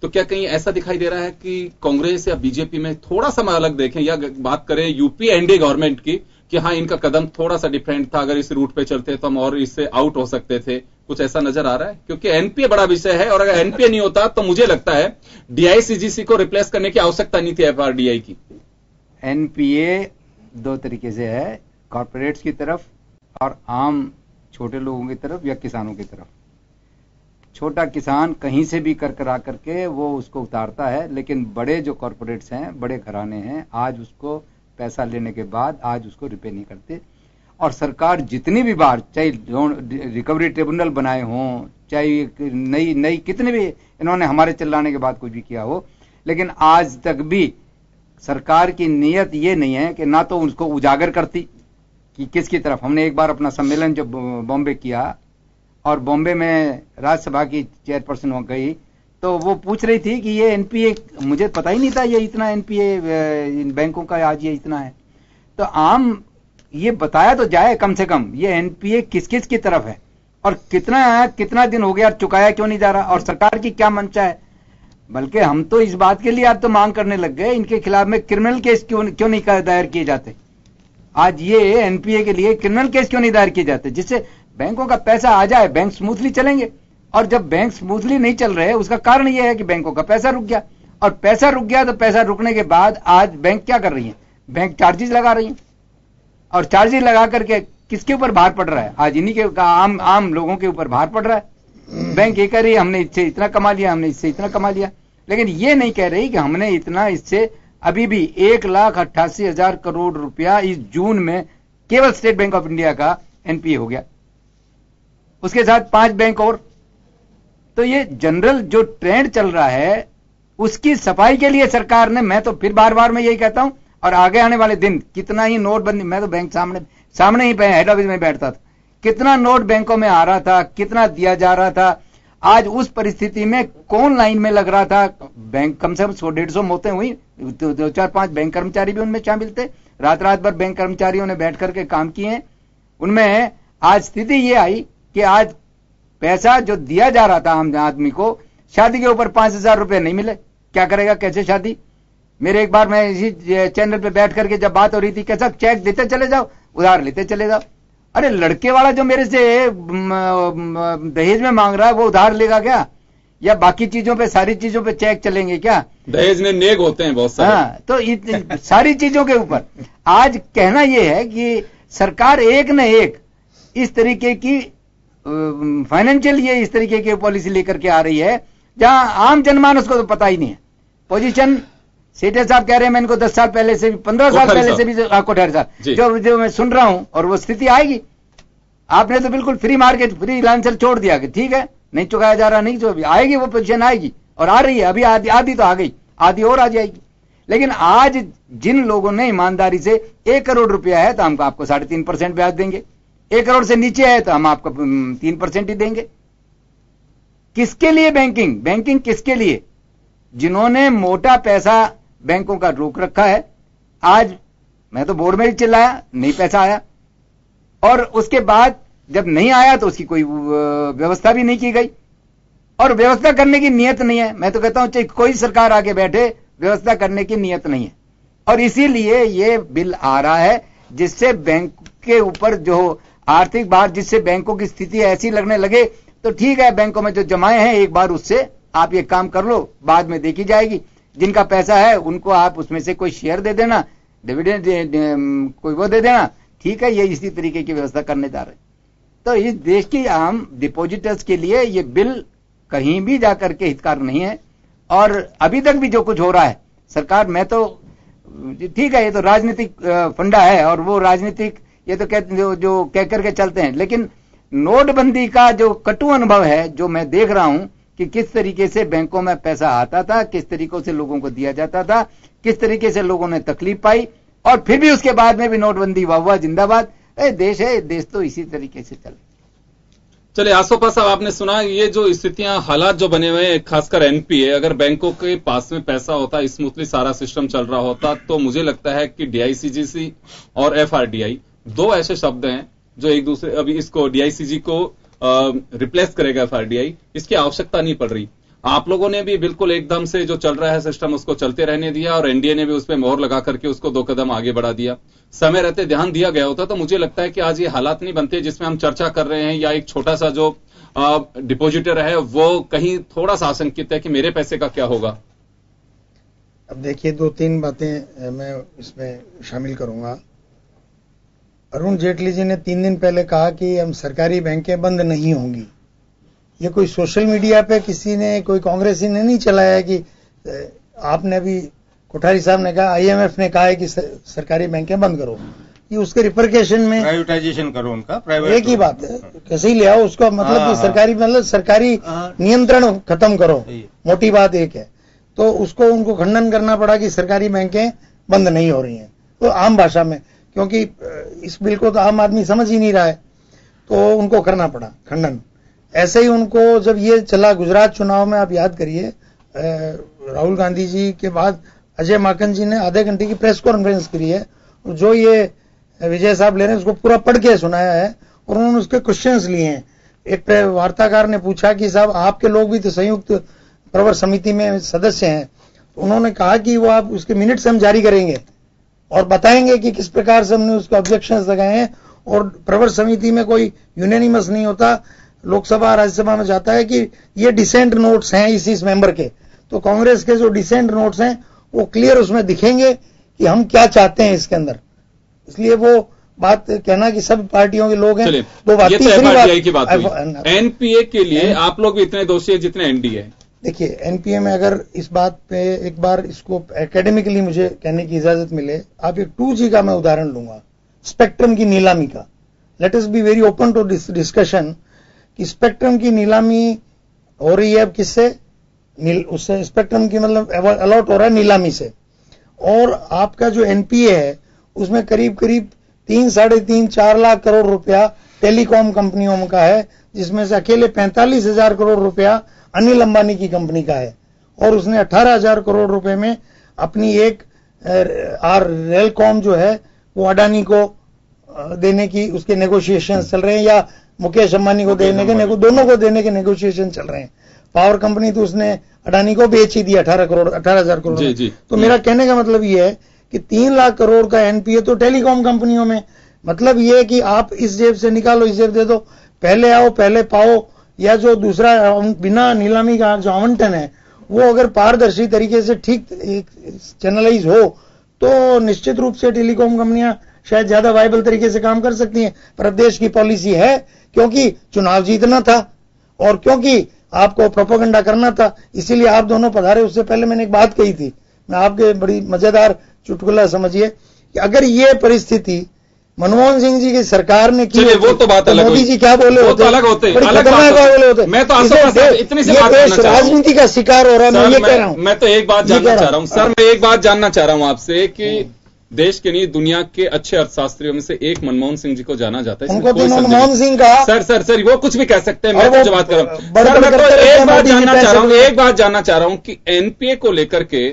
तो क्या कहीं ऐसा दिखाई दे रहा है कि कांग्रेस या बीजेपी में थोड़ा सा हम अलग देखें, या बात करें यूपी एनडीए गवर्नमेंट की कि हाँ इनका कदम थोड़ा सा डिफरेंट था, अगर इस रूट पे चलते तो हम और इससे आउट हो सकते थे, कुछ ऐसा नजर आ रहा है? क्योंकि NPA बड़ा विषय है और अगर NPA नहीं होता तो मुझे लगता है DICGC को रिप्लेस करने की आवश्यकता नहीं थी FRDI की। NPA दो तरीके से है, कॉर्पोरेट्स की तरफ और आम छोटे लोगों की तरफ या किसानों की तरफ। छोटा किसान कहीं से भी करा करके वो उसको उतारता है, लेकिन बड़े जो कॉर्पोरेट्स हैं, बड़े घराने हैं, आज उसको पैसा लेने के बाद आज उसको रिपे नहीं करते। और सरकार जितनी भी बार, चाहे रिकवरी ट्रिब्यूनल बनाए हों, चाहे नई कितने भी इन्होंने हमारे चिल्लाने के बाद कुछ भी किया हो, लेकिन आज तक भी सरकार की नीयत ये नहीं है कि ना तो उसको उजागर करती कि किसकी तरफ। हमने एक बार अपना सम्मेलन जब बॉम्बे किया और बॉम्बे में राज्यसभा की चेयरपर्सन हो गई, तो वो पूछ रही थी कि ये NPA, मुझे पता ही नहीं था ये इतना NPA इन बैंकों का आज ये इतना है। तो आम ये बताया तो जाए कम से कम ये NPA किस किस की तरफ है और कितना दिन हो गया चुकाया क्यों नहीं जा रहा, और सरकार की क्या मंशा है। बल्कि हम तो इस बात के लिए अब तो मांग करने लग गए इनके खिलाफ में क्रिमिनल केस क्यों नहीं दायर किए जाते। आज ये NPA के लिए क्रिमिनल केस क्यों नहीं दायर किए जाते, जिससे बैंकों का पैसा आ जाए, बैंक स्मूथली चलेंगे। और जब बैंक स्मूथली नहीं चल रहे, उसका कारण यह है कि बैंकों का पैसा रुक गया, और पैसा रुक गया तो पैसा रुकने के बाद आज बैंक क्या कर रही है, बैंक चार्जेस लगा रही है, और चार्जेस लगा करके किसके ऊपर भार पड़ रहा है, आज इन्हीं के आम लोगों के ऊपर भार पड़ रहा है। बैंक ये कह रही है हमने इससे इतना कमा लिया, हमने इससे इतना कमा लिया, लेकिन ये नहीं कह रही कि हमने इतना इससे अभी भी 1,88,000 करोड़ रुपया इस जून में केवल स्टेट बैंक ऑफ इंडिया का NPA हो गया, उसके साथ 5 बैंक और। तो ये जनरल जो ट्रेंड चल रहा है उसकी सफाई के लिए सरकार ने, मैं तो फिर बार बार मैं यही कहता हूं, और आगे आने वाले दिन कितना ही नोटबंदी, मैं तो बैंक सामने ही हेड ऑफिस में बैठता था, कितना नोट बैंकों में आ रहा था, कितना दिया जा रहा था। आज उस परिस्थिति में कौन लाइन में लग रहा था, बैंक कम से कम 100-150 मौतें हुई, 2-4-5 बैंक कर्मचारी भी उनमें शामिल थे, रात भर बैंक कर्मचारियों ने बैठ करके काम किए। उनमें आज स्थिति ये आई कि आज पैसा जो दिया जा रहा था आम आदमी को, शादी के ऊपर 5,000 रुपए नहीं मिले, क्या करेगा, कैसे शादी। मेरे एक बार मैं इसी चैनल पे बैठ करके जब बात हो रही थी, कैसा चेक देते चले जाओ, उधार लेते चले जाओ। अरे लड़के वाला जो मेरे से दहेज में मांग रहा है वो उधार लेगा क्या, या बाकी चीजों पे, सारी चीजों पे चेक चलेंगे क्या? दहेज में नेग होते हैं बहुत सारे। हाँ, तो सारी चीजों के ऊपर आज कहना यह है कि सरकार एक न एक इस तरीके की फाइनेंशियल ये इस तरीके की पॉलिसी लेकर के आ रही है जहां आम जनमानस को तो पता ही नहीं है। पोजीशन सेठे साहब कह रहे हैं मैं इनको 10 साल पहले से भी 15 साल पहले से भी कोठारी साहब जो मैं सुन रहा हूं और वो स्थिति आएगी। आपने तो बिल्कुल फ्री मार्केट फ्री लाइसेंस छोड़ दिया कि ठीक है नहीं चुकाया जा रहा नहीं जो आएगी वो पोजीशन आएगी और आ रही है अभी आधी तो आ गई आधी और आ जाएगी। लेकिन आज जिन लोगों ने ईमानदारी से 1 करोड़ रुपया है तो हम आपको 3.5% ब्याज देंगे, 1 करोड़ से नीचे है तो हम आपको 3% ही देंगे। किसके लिए बैंकिंग किसके लिए? जिन्होंने मोटा पैसा बैंकों का रोक रखा है। आज मैं तो बोर्ड में ही चिल्लाया नहीं पैसा आया और उसके बाद जब नहीं आया तो उसकी कोई व्यवस्था भी नहीं की गई और व्यवस्था करने की नीयत नहीं है। मैं तो कहता हूं चाहे कोई सरकार आगे बैठे व्यवस्था करने की नीयत नहीं है और इसीलिए ये बिल आ रहा है जिससे बैंक के ऊपर जो आर्थिक भार जिससे बैंकों की स्थिति ऐसी लगने लगे तो ठीक है बैंकों में जो जमाए हैं एक बार उससे आप ये काम कर लो बाद में देखी जाएगी। जिनका पैसा है उनको आप उसमें से कोई शेयर दे देना डिविडेंड कोई वो दे देना ठीक है। ये इसी तरीके की व्यवस्था करने जा रहे। तो इस देश की आम डिपोजिटर्स के लिए ये बिल कहीं भी जाकर के हितकार नहीं है और अभी तक भी जो कुछ हो रहा है सरकार मैं तो ठीक है ये तो राजनीतिक फंडा है और वो राजनीतिक ये तो जो कह करके चलते हैं। लेकिन नोटबंदी का जो कटु अनुभव है जो मैं देख रहा हूं कि किस तरीके से बैंकों में पैसा आता था, किस तरीकों से लोगों को दिया जाता था, किस तरीके से लोगों ने तकलीफ पाई और फिर भी उसके बाद में भी नोटबंदी वाह जिंदाबाद। देश है देश तो इसी तरीके से चले। चलिए आसोपा साहब आपने सुना ये जो स्थितियां हालात जो बने हुए हैं खासकर एनपीए अगर बैंकों के पास में पैसा होता स्मूथली सारा सिस्टम चल रहा होता तो मुझे लगता है कि डीआईसीजीसी और एफआरडीआई दो ऐसे शब्द हैं जो एक दूसरे अभी इसको डीआईसीजी को रिप्लेस करेगा एफआरडीआई इसकी आवश्यकता नहीं पड़ रही। आप लोगों ने भी बिल्कुल एकदम से जो चल रहा है सिस्टम उसको चलते रहने दिया और एनडीए ने भी उस पर मोहर लगा करके उसको 2 कदम आगे बढ़ा दिया। समय रहते ध्यान दिया गया होता तो मुझे लगता है कि आज ये हालात नहीं बनते जिसमें हम चर्चा कर रहे हैं या एक छोटा सा जो डिपोजिटर है वो कहीं थोड़ा सा आशंकित है कि मेरे पैसे का क्या होगा। अब देखिए 2-3 बातें मैं इसमें शामिल करूंगा। अरुण जेटली जी ने 3 दिन पहले कहा कि हम सरकारी बैंकें बंद नहीं होंगी। ये कोई सोशल मीडिया पे किसी ने कोई कांग्रेसी ने नहीं चलाया है कि आपने अभी कोठारी साहब ने कहा आईएमएफ ने कहा है कि सरकारी बैंकें बंद करो। ये उसके रिपरकेशन में प्राइवेटाइजेशन करो उनका एक ही बात है कैसे ही ले आओ उसका मतलब कि सरकारी मतलब सरकारी नियंत्रण खत्म करो मोटी बात एक है। तो उसको उनको खंडन करना पड़ा कि सरकारी बैंकें बंद नहीं हो रही हैं तो आम भाषा में क्योंकि इस बिल को तो आम आदमी समझ ही नहीं रहा है तो उनको करना पड़ा खंडन। ऐसे ही उनको जब ये चला गुजरात चुनाव में आप याद करिए राहुल गांधी जी के बाद अजय माकन जी ने आधे घंटे की प्रेस कॉन्फ्रेंस करी है जो ये विजय साहब ले रहे हैं उसको पूरा पढ़ के सुनाया है और उन्होंने उसके क्वेश्चंस लिए हैं। एक वार्ताकार ने पूछा कि साहब आपके लोग भी तो संयुक्त प्रवर समिति में सदस्य हैं तो उन्होंने कहा कि वो आप उसके मिनट्स हम जारी करेंगे और बताएंगे कि किस प्रकार से हमने उसको ऑब्जेक्शंस लगाए हैं और प्रवर समिति में कोई यूनानिमस नहीं होता लोकसभा राज्यसभा में जाता है कि ये डिसेंट नोट्स हैं इस मेंबर के तो कांग्रेस के जो डिसेंट नोट्स हैं वो क्लियर उसमें दिखेंगे कि हम क्या चाहते हैं इसके अंदर। इसलिए वो बात कहना कि सब पार्टियों के लोग हैं दो बात। तीसरी की बात एनपीए के लिए आप लोग भी इतने दोषी है जितने एनडीए। देखिए एनपीए में अगर इस बात पे एक बार इसको एकेडमिकली मुझे कहने की इजाजत मिले आप एक 2G का मैं उदाहरण लूंगा स्पेक्ट्रम की नीलामी का। Let us be very open to this discussion कि स्पेक्ट्रम की नीलामी हो रही है अब किससे उससे स्पेक्ट्रम की मतलब अलॉट हो रहा है नीलामी से और आपका जो एनपीए है उसमें करीब करीब 3-4.5 लाख करोड़ रुपया टेलीकॉम कंपनियों का है जिसमें से अकेले 45,000 करोड़ रुपया अनिल अंबानी की कंपनी का है और उसने 18,000 करोड़ रुपए में अपनी एक रेलकॉम जो है वो अडानी को देने की उसके नेगोशिएशन चल रहे हैं या मुकेश अंबानी को देने के दोनों को देने के नेगोशिएशन चल रहे हैं। पावर कंपनी तो उसने अडानी को बेच ही दी 18,000 करोड़ जी, तो मेरा कहने का मतलब ये है कि 3 लाख करोड़ का एनपीए तो टेलीकॉम कंपनियों में मतलब ये है कि आप इस जेब से निकालो इस जेब दे दो पहले आओ पहले पाओ या जो दूसरा बिना नीलामी का जो आवंटन है वो अगर पारदर्शी तरीके से ठीक चैनलाइज हो तो निश्चित रूप से टेलीकॉम कंपनियां शायद ज्यादा वायबल तरीके से काम कर सकती हैं। पर अब देश की पॉलिसी है क्योंकि चुनाव जीतना था और क्योंकि आपको प्रोपेगेंडा करना था इसीलिए आप दोनों पधारे। उससे पहले मैंने एक बात कही थी, मैं आपके बड़ी मजेदार चुटकुला समझिए कि अगर ये परिस्थिति मनमोहन सिंह जी की सरकार ने की, वो तो बात अलग मोदी जी क्या बोले होते, अलग होते, बोले होते। मैं तो इतनी सी बात देश राजनीति का शिकार हो रहा है, मैं ये कह रहा हूं। मैं तो एक बात जानना चाह रहा हूं सर, मैं एक बात जानना चाह रहा हूं आपसे कि देश के नहीं दुनिया के अच्छे अर्थशास्त्रियों में से एक मनमोहन सिंह जी को जाना जाता है। उनको तो मनमोहन सिंह का सर वो कुछ भी कह सकते हैं, मैं तो जो बात कर रहा हूं। मैं तो एक बात जानना चाह रहा हूं कि एनपीए को लेकर के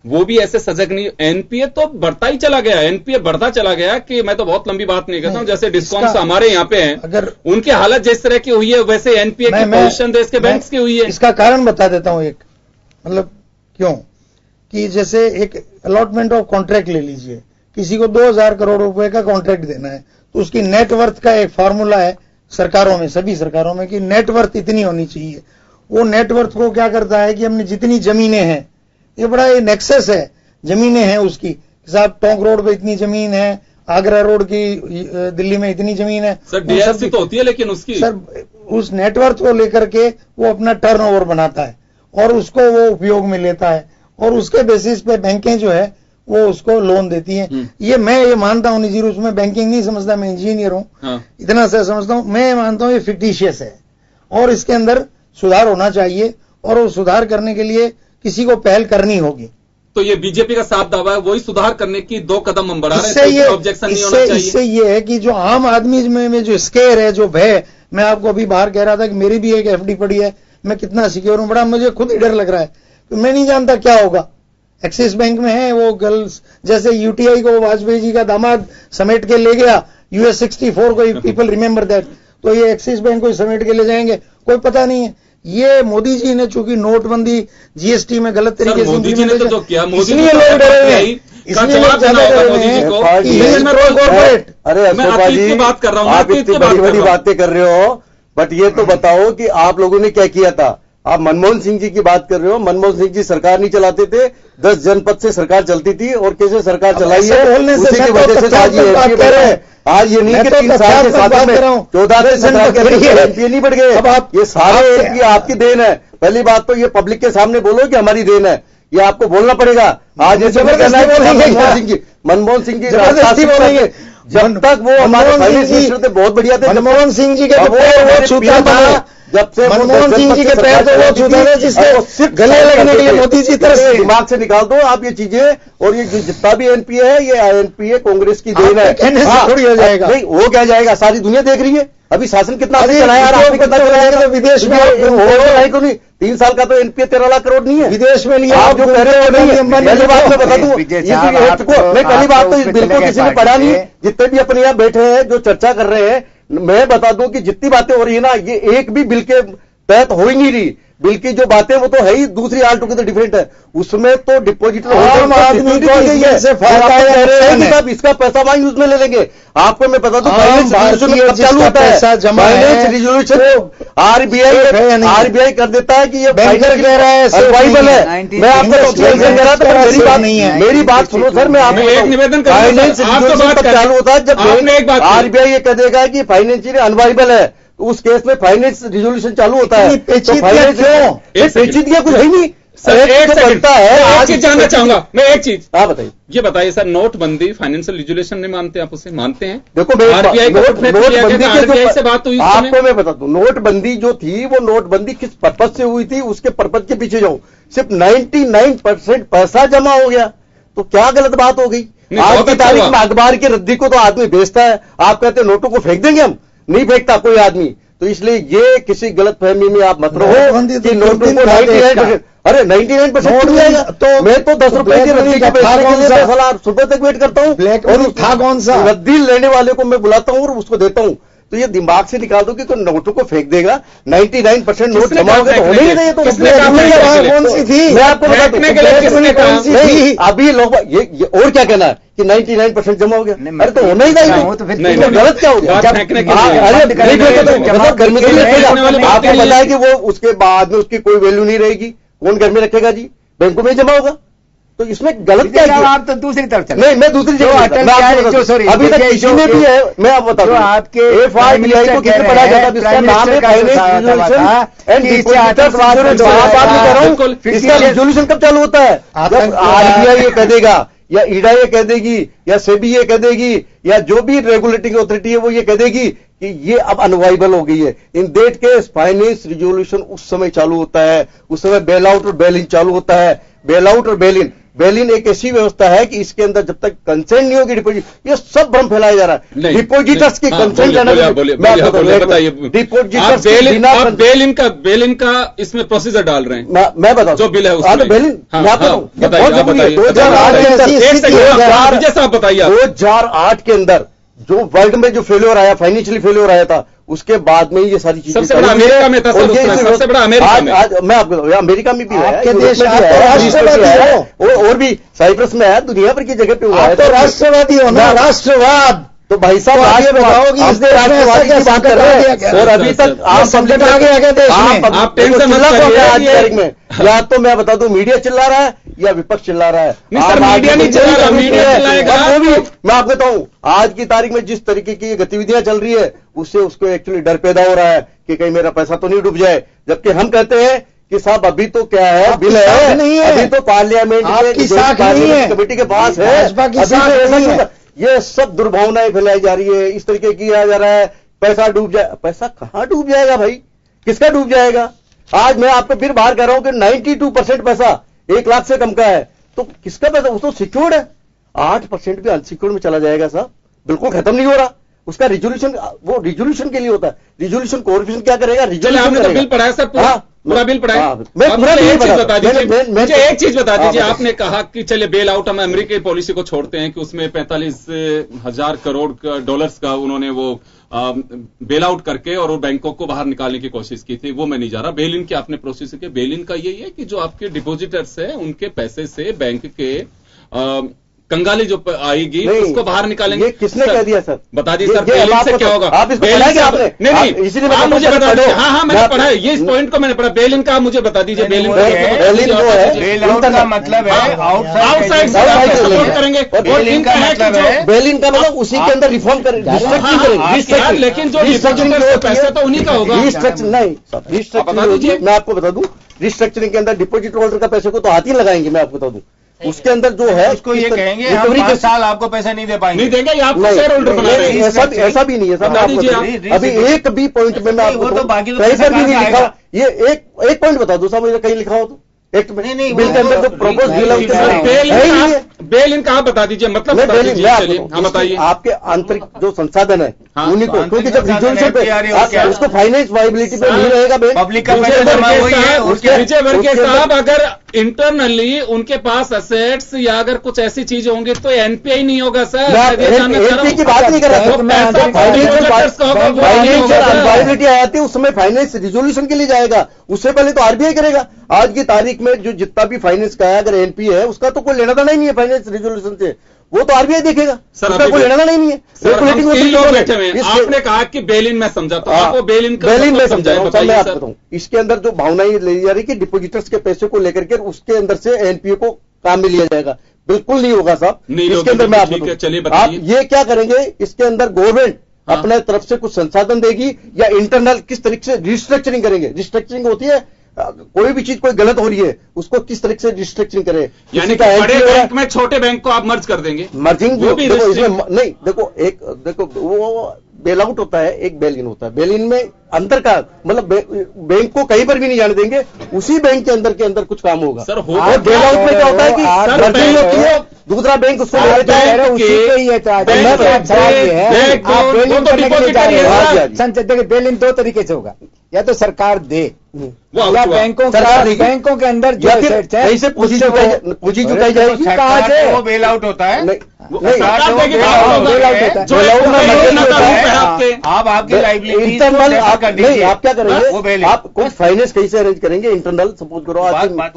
वो भी ऐसे सजग नहीं। एनपीए तो बढ़ता ही चला गया, एनपीए बढ़ता चला गया कि मैं तो बहुत लंबी बात नहीं करता हूं। जैसे डिस्कॉम्स हमारे यहाँ पे हैं, अगर उनकी हालत जिस तरह की हुई है वैसे एनपीए की पोजीशन देश के बैंक्स की हुई है। इसका कारण बता देता हूं एक, मतलब क्यों कि जैसे एक अलॉटमेंट ऑफ कॉन्ट्रैक्ट ले लीजिए, किसी को 2000 करोड़ रुपए का कॉन्ट्रैक्ट देना है तो उसकी नेटवर्थ का एक फार्मूला है सरकारों में, सभी सरकारों में, कि नेटवर्थ इतनी होनी चाहिए। वो नेटवर्थ को क्या करता है कि हमने जितनी जमीनें हैं, ये बड़ा ये नेक्सस है, जमीनें हैं उसकी, साहब टोंक रोड पे इतनी जमीन है, आगरा रोड की दिल्ली में इतनी जमीन है। सर डीएलसी तो होती है लेकिन उसकी सर उस नेटवर्थ को लेकर के वो अपना टर्नओवर बनाता है और उसको वो उपयोग में लेता है और उसके बेसिस पे बैंकें जो है वो उसको लोन देती हैं। ये मैं ये मानता हूं निजी रूप में, बैंकिंग नहीं समझता, मैं इंजीनियर हूं, इतना सा समझता हूं। मैं मानता हूं ये फिक्टिशियस है और इसके अंदर सुधार होना चाहिए और वो सुधार करने के लिए किसी को पहल करनी होगी। तो ये बीजेपी का साफ दावा है, वही सुधार करने की 2 कदम हम बढ़ा रहे हैं, ऑब्जेक्शन नहीं होना चाहिए। इससे ये है कि जो आम आदमी में जो स्केयर है, जो भय, मैं आपको अभी बाहर कह रहा था कि मेरी भी एक एफडी पड़ी है, मैं कितना सिक्योर हूं, बड़ा मुझे खुद ही डर लग रहा है, तो मैं नहीं जानता क्या होगा। एक्सिस बैंक में है वो गर्ल्स, जैसे यूटीआई को वाजपेयी जी का दामाद समेट के ले गया, US 64 को, पीपल रिमेंबर दैट, तो ये एक्सिस बैंक को समेट के ले जाएंगे, कोई पता नहीं है। ये मोदी जी ने चूंकि नोटबंदी जीएसटी में गलत तरीके से मोदी जी ने तो किया, इसलिए लोग डरे हुए हैं, इसलिए लोग ज्यादा डरे हुए हैं। अरे अशोक जी बात कर रहा हूं, आप इतनी बड़ी बड़ी बातें कर रहे हो, बट ये तो बताओ कि आप लोगों ने क्या किया था। आप मनमोहन सिंह जी की बात कर रहे हो, मनमोहन सिंह जी सरकार नहीं चलाते थे, 10 जनपद से सरकार चलती थी और कैसे सरकार चलाई है, उसी की वजह से आज ये एमपी बढ़ रहे हैं। आज ये नहीं कि 3 साल के साथ में 14 से 17 के एमपी नहीं बढ़ गए। अब आप ये सारे आपकी देन है। पहली बात तो ये पब्लिक के सामने बोलो कि हमारी देन है, ये आपको बोलना पड़ेगा। आज ये मनमोहन सिंह जी जबरदस्ती बोलेंगे, जब तक वो हमारे फाइनेंस मिनिस्टर थे बहुत बढ़िया थे। मनमोहन सिंह जी के वो छूता था, जब से मनमोहन सिंह जी के पैर तो वो छूता था जिसके गले लगने के लिए मोदी जी तरफ से दिमाग से निकाल दो आप ये चीजें। और ये जितना भी एनपीए है, ये एनपीए कांग्रेस की देन है, कहने से थोड़ी हो जाएगा। नहीं हो क्या जाएगा, सारी दुनिया देख रही है। अभी शासन कितना चलाया, आपने कितना चलाएगा, तो विदेश में हो नहीं। 3 साल का तो एनपीए 13 लाख करोड़ नहीं है, विदेश में लिया आप जो कह रहे हो नहीं है। पहली बात मैं बता दूं, मैं पहली बात तो इस बिल को किसी ने पढ़ा नहीं, जितने भी अपने यहाँ बैठे हैं जो चर्चा कर रहे हैं, मैं बता दूं कि जितनी बातें हो रही है ना, ये एक भी बिल के तहत हो ही नहीं रही। बिल की जो बातें वो तो है ही दूसरी ऑल टुगेदर डिफरेंट है। उसमें तो डिपोजिट आदमी को इसका पैसा वहां यूज में ले लेंगे। आपको मैं बता दूं फाइनेंस चालू होता है, फाइनेंस रिजोल्यूशन आरबीआई कर देता है कि ये अनवाइबल है। मैं आपको कह रहा था, मेरी बात सुनो सर, मैं आपको एक निवेदन फाइनेंस रिजोल्यूशन चालू होता है जब आरबीआई ये कह देगा कि फाइनेंशियली अनवाइबल है, तो उस केस में फाइनेंस रिजोल्यूशन चालू होता है। तो फाइनेंस पेचीदगियां कुछ है ही नहीं सर। एक बनता है, आज जानना चाहूंगा मैं एक चीज, आप बताइए। ये बताइए सर, नोटबंदी फाइनेंशियल रिजोल्यूशन नहीं मानते आप, उसे मानते हैं? देखो आरबीआई नोटबंदी से बात हुई, आपको मैं बता दूं, नोटबंदी जो थी वो नोटबंदी किस पर्पज से हुई थी, उसके पर्पज के पीछे जाऊं, सिर्फ 99% पैसा जमा हो गया, तो क्या गलत बात हो गई। आज की तारीख में अखबार की रद्दी को तो आदमी बेचता है, आप कहते हैं नोटों को फेंक देंगे, हम नहीं फेंकता कोई आदमी। तो इसलिए ये किसी गलत फहमी में आप मत रहो कि नोटों को 99%, अरे 99% हो जाएगा। तो मैं तो 10 रुपए की रद्दी का 10 लाख रुपए तक वेट करता हूँ, और था कौन सा रद्दी लेने वाले को मैं बुलाता हूँ और उसको देता हूँ। तो ये दिमाग से निकाल दो कि कोई नोटों को फेंक देगा, 99% नोट जमा हो गए तो होने ही नहीं। तो कौन सी थी, मैं आपको बता दूं, अभी लोग ये और क्या कहना है कि 99% जमा हो गया, अरे तो होना ही नहीं, गलत क्या हो गया। अरे घर में आपको पता है कि वो उसके बाद में उसकी कोई वैल्यू नहीं रहेगी, कौन घर में रखेगा जी, बैंकों में जमा होगा। तो इसमें गलत क्या है? आप तो दूसरी तरफ चले। नहीं, मैं दूसरी जगह अभी तक किसी ने भी है, मैं आपको बता दूं, आपके FRDI को किसने पढ़ा जाता है? इसका नाम है finance resolution and depositors insurance. इसका रिजोल्यूशन कब चालू होता है? जब RBI ये कह देगा, या ईडा ये कह देगी, या सेबी ये कह देगी, या जो भी रेगुलेटिंग अथॉरिटी है वो ये कह देगी कि ये अब अनवाइबल हो गई है। In that case finance resolution उस समय चालू होता है, उस समय बेल आउट और बेल इन चालू होता है। बेल आउट और बेल इन एक ऐसी व्यवस्था है कि इसके अंदर जब तक कंसेंट नहीं होगी डिपोजिट, ये सब भ्रम फैलाया जा रहा है। डिपोजिटर्स की कंसेंट लेना, डिपोजिटर्स बेल इन का इसमें प्रोसीजर डाल रहे हैं, मैं बताऊं जो बिल है उसमें। तो बेल इन बहुत जरूरी है। 2008 के अंदर जो वर्ल्ड में जो फेल्योर आया, फाइनेंशियली फेल्योर आया था, उसके बाद में ये सारी चीजें सबसे बड़ा अमेरिका में था सर, सबसे बड़ा अमेरिका में। आज मैं आपको अमेरिका में भी है, आपके देश में है, और भी साइप्रस में है, दुनिया भर की जगह पे हुआ है। तो राष्ट्रवादी हो ना, राष्ट्रवाद। तो भाई साहब आगे बताओ कि इस देश में ऐसा क्या बात कर रहे हैं, और अभी तक आप संकट आ गया देश में। आप टेंशन मत करिए आज तारीख में, या तो मैं बता दूं मीडिया चिल्ला रहा है या विपक्ष चिल्ला रहा है। नहीं सर, मीडिया नहीं चिल्ला रहा, मीडिया चिल्लाएगा। वो भी मैं आपको बताऊं, आज की तारीख में जिस तरीके की गतिविधियां चल रही है, उससे उसको एक्चुअली डर पैदा हो रहा है कि कहीं मेरा पैसा तो नहीं डूब जाए। जबकि हम कहते हैं कि साहब अभी तो क्या है, बिल है नहीं है, अभी तो पार्लियामेंट कमेटी के पास है। ये सब दुर्भावनाएं फैलाई जा रही है, इस तरीके किया जा रहा है, पैसा डूब जाए। पैसा कहां डूब जाएगा भाई, किसका डूब जाएगा? आज मैं आपको फिर बाहर कह रहा हूं कि 92% पैसा 1 लाख से कम का है, तो किसका पैसा? वो तो सिक्योर्ड है। 8% भी अनसिक्योर्ड में चला जाएगा साहब, बिल्कुल खत्म नहीं हो रहा। उसका रिजोल्यूशन, वो रिजोल्यूशन के लिए होता है। रिजोल्यूशन कोऑफिशिएंट क्या करेगा? रिजोल्यूशन तो बिल पढ़ाया सर, पूरा बिल पढ़ाया। मुझे एक चीज बता दीजिए, आपने कहा कि चलिए बेल आउट, हम अमेरिकी पॉलिसी को छोड़ते हैं कि उसमें 45,000 करोड़ डॉलर्स का उन्होंने वो बेल आउट करके और बैंकों को बाहर निकालने की कोशिश की थी, वो मैं नहीं जा रहा। बेल इन की आपने प्रोसेस की, बेल इन का यही है कि जो आपके डिपोजिटर्स है उनके पैसे से बैंक के कंगाली जो आएगी उसको बाहर निकालेंगे। ये किसने कह दिया सर? बता दीजिए सर, बेल इन से क्या होगा? आप इसको पढ़ा क्या आपने? नहीं, इसीलिए आप मुझे बता दीजिए। हाँ, मैंने पढ़ा है, ये इस पॉइंट को मैंने पढ़ा। बेल इन का मुझे बता दीजिए। बेल इन जो है, बेल आउट का मतलब है आउटसाइड सपोर्ट करेंगे। बेल इन का मतलब उसी के अंदर रिफॉर्म करेंगे, लेकिन जो डिपोजिटर्स पैसा तो उन्हीं का होगा। रिस्ट्रक्चरिंग मैं आपको बता दूं, रिस्ट्रक्चरिंग के अंदर डिपोजिट होल्डर का पैसे को तो हाथ ही लगाएंगे। मैं आपको बता दूं, उसके अंदर जो है उसको ये कहेंगे हम 5 साल आपको पैसा नहीं दे पाएंगे, नहीं देंगे, आप शेयर होल्डर बना रहे हैं। ऐसा भी नहीं है साहब। अभी एक भी पॉइंट में मैं आपको कहीं पर भी नहीं लिखा। ये एक पॉइंट बता दो साहब, मुझे कहीं लिखा हो तो एक्ट में, नहीं, बिल के अंदर जो प्रपोज बिल बेल इन का आप बता दीजिए, मतलब बताइए। आपके आंतरिक जो संसाधन है उन्हीं को, क्योंकि जब रिजोल्यूशन पे उसको फाइनेंस वायबिलिटी पे नहीं रहेगा पब्लिक का विजय वर्गीय साहब, अगर इंटरनली उनके पास असेट्स या अगर कुछ ऐसी चीज होंगी तो एनपीआई नहीं होगा सर। एनपीआई की बात नहीं कर रहा, वायबिलिटी आती है उस समय फाइनेंस रिजोल्यूशन के लिए जाएगा, उससे पहले तो आरबीआई करेगा। आज की तारीख में जो जितना भी फाइनेंस का है, अगर एनपी है उसका तो कोई लेना देना ही नहीं है फाइनेंस रिजोल्यूशन से, वो तो आरबीआई देखेगा, उसका कोई लेना देना ही नहीं है। आपने कहा कि बेल इन मैं समझा, तो आपको बेल इन में समझाया। मैं आपको बताऊं, इसके अंदर जो भावनाएं ली जा रही कि डिपोजिटर्स के पैसे को लेकर के उसके अंदर से एनपीओ को काम में लिया जाएगा, बिल्कुल नहीं होगा साहब। इसके अंदर मैं आपको, आप ये क्या करेंगे, इसके अंदर गवर्नमेंट अपने तरफ से कुछ संसाधन देगी या इंटरनल किस तरीके से रिस्ट्रक्चरिंग करेंगे। रिस्ट्रक्चरिंग होती है कोई भी चीज कोई गलत हो रही है उसको किस तरीके से रिस्ट्रक्चरिंग करें, यानी कि बड़े बैंक में छोटे बैंक को आप मर्ज कर देंगे। मर्जिंग देखो इसमें नहीं, देखो वो बेल आउट होता है, एक बेल इन होता है। बेल इन में अंतर का मतलब बैंक को कहीं पर भी नहीं जाने देंगे, उसी बैंक के अंदर कुछ काम होगा सर। बेल आउट में क्या होता है कि मर्जिंग होती है, दूसरा बैंक उसको ले लेता है। बेल इन 2 तरीके से होगा, या तो सरकार दे या बैंकों के अंदर जो कहीं से पूंजी चुकाई जाएगी, कहाँ से वो बेल आउट होता है। आप आपकी लाइबिलिटी इंटरनल आप क्या करेंगे, आप कोई फाइनेंस कहीं से अरेंज करेंगे इंटरनल, सपोज करो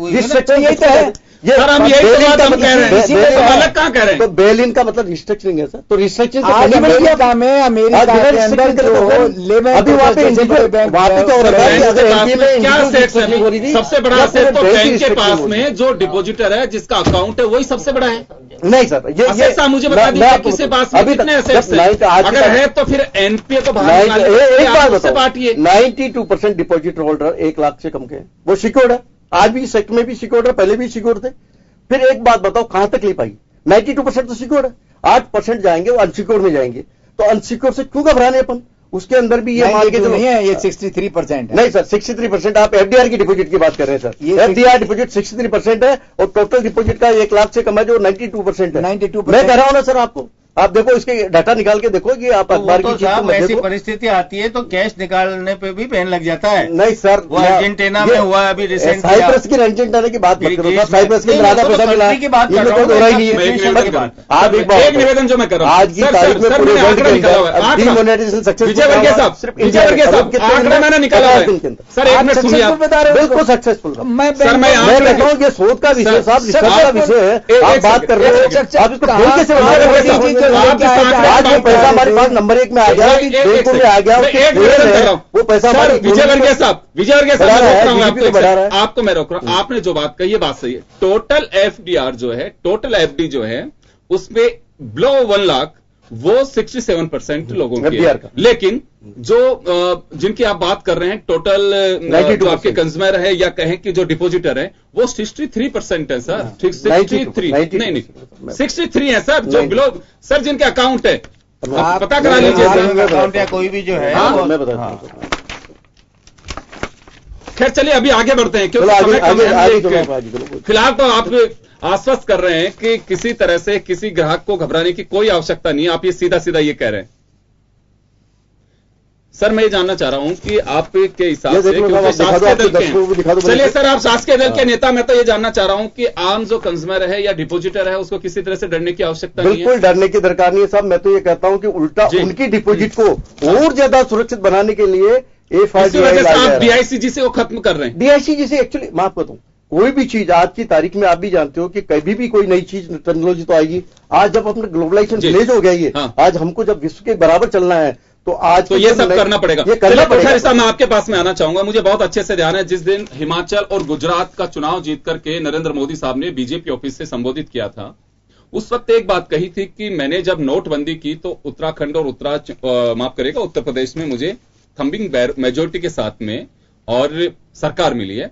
रिस्ट्रक्चरिंग यही तो है। सर हम यही तो बात हम कह रहे हैं, हम अलग कहाँ कह रहे हैं? तो बेल इन का मतलब रिस्ट्रक्चरिंग है सर, तो रिस्ट्रक्चरिंग आज अमेरिका में अमेरिका के अंदर जो लेबर अभी वहाँ पे क्या हो रहा है, अगर एमपी में क्या सेट्स है? सबसे बड़ा सेट तो बैंक के पास में जो डिपॉजिटर है, जिसका अकाउंट है, वही सबसे बड़ा है। नहीं सर, ये मुझे बता दीजिए किसके पास में कितने एसेट्स हैं? अगर है तो फिर एनपीए को बाहर एक बात से बांटिए। 92% डिपॉजिट होल्डर 1 लाख से कम के हैं, वो सिक्योर्ड है, आज भी सेक्टर में भी सिक्योर्ड है, पहले भी सिक्योर्ड थे। फिर एक बात बताओ, कहां तकलीफ आई? 92% तो सिक्योर्ड है, 8% जाएंगे वो अनसिक्योर्ड में जाएंगे, तो अनसिक्योर्ड से क्यों घबराने अपन? उसके अंदर भी ये मान के नहीं है, ये 63% है। नहीं सर, 63% आप एफडीआर की डिपॉजिट की बात कर रहे हैं सर। एफडीआर डिपॉजिट 63% है और टोटल डिपॉजिट का 1 लाख से कम है जो 92% है। 92%। मैं कह रहा हूं ना सर आपको, आप देखो इसके डाटा निकाल के देखो, ये आप अखबार की चीज ऐसी परिस्थिति आती है तो कैश निकालने पे भी बैन लग जाता है। नहीं सर, वो अर्जेंटीना में हुआ अभी रिसेंट। साइप्रस की अर्जेंटीना की बात मत करो, साइप्रस के आधा पैसा मिला की बात कर रहा हूं, हो रही नहीं है। आप एक निवेदन जो मैं कर रहा हूं आज की तारीख में पूरे वर्ल्ड के अंदर डिमोनेटाइजेशन सक्सेसफुल, विजय वर्गीय साहब, सिर्फ विजय वर्गीय साहब आंकड़ा मैंने निकाला है सर, एक मिनट सुनिए आप। बिल्कुल सक्सेसफुल। मैं कहता हूँ ये शोध का विषय साहब, रिसर्च का विषय है, आप बात कर रहे हैं, आप इसको खोल कैसे? आज वो पैसा हमारे पास नंबर 1 में आ गया, बैंकों में आ गया, वो पैसा विजय वर्गीय साहब आपको मैं रोक रहा हूं। आपने जो बात कही ये बात सही है। टोटल एफडीआर जो है, टोटल एफडी जो है, उसमें बिलो 1 लाख वो 67% लोगों की है। लेकिन जो जिनकी आप बात कर रहे हैं टोटल जो आपके कंज्यूमर है या कहें कि जो डिपॉजिटर है, वो 63% है सर। ठीक, 63 नहीं 63 है सर, जो बिलो सर जिनके अकाउंट है, आप पता करा लीजिए अकाउंट या कोई भी जो है। मैं बता रहा हूं। खैर चलिए अभी आगे बढ़ते हैं, क्योंकि फिलहाल तो आप आश्वस्त कर रहे हैं कि किसी तरह से किसी ग्राहक को घबराने की कोई आवश्यकता नहीं है, आप ये सीधा सीधा ये कह रहे हैं। सर मैं ये जानना चाह रहा हूं कि आपके हिसाब से, क्योंकि शासकीय दल के, चलिए सर आप शासकीय दल के नेता, मैं तो ये जानना चाह रहा हूं कि आम जो कंज्यूमर है या डिपॉजिटर है उसको किसी तरह से डरने की आवश्यकता नहीं है। बिल्कुल डरने की दरकार नहीं है साहब। मैं तो ये कहता हूं कि उल्टा उनकी डिपॉजिट को और ज्यादा सुरक्षित बनाने के लिए आप डीआईसीजी से वो खत्म कर रहे हैं। डीआईसीजी से एक्चुअली मैं आपको बताऊं, कोई भी चीज आज की तारीख में आप भी जानते हो कि कभी भी कोई नई चीज टेक्नोलॉजी तो आएगी। आज जब अपना ग्लोबलाइजेशन विलेज हो गया ये, आज हमको जब विश्व के बराबर चलना है तो आज तो ये सब करना पड़ेगा। ये करना पड़ेगा। मैं आपके पास में आना चाहूंगा, मुझे बहुत अच्छे से ध्यान है जिस दिन हिमाचल और गुजरात का चुनाव जीत करके नरेंद्र मोदी साहब ने बीजेपी ऑफिस से संबोधित किया था, उस वक्त एक बात कही थी कि मैंने जब नोटबंदी की तो उत्तराखंड और माफ करेगा उत्तर प्रदेश में मुझे थंबिंग मेजोरिटी के साथ में और सरकार मिली है।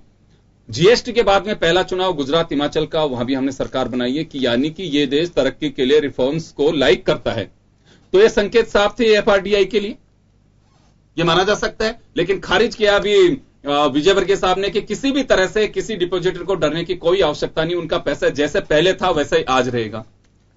जीएसटी के बाद में पहला चुनाव गुजरात हिमाचल का, वहां भी हमने सरकार बनाई है, कि यानी कि ये देश तरक्की के लिए रिफॉर्म्स को लाइक करता है। तो ये संकेत साफ थे एफआरडीआई के लिए, ये माना जा सकता है। लेकिन खारिज किया अभी विजय वर्गीय साहब ने कि किसी भी तरह से किसी डिपॉजिटर को डरने की कोई आवश्यकता नहीं, उनका पैसा जैसे पहले था वैसे ही आज रहेगा।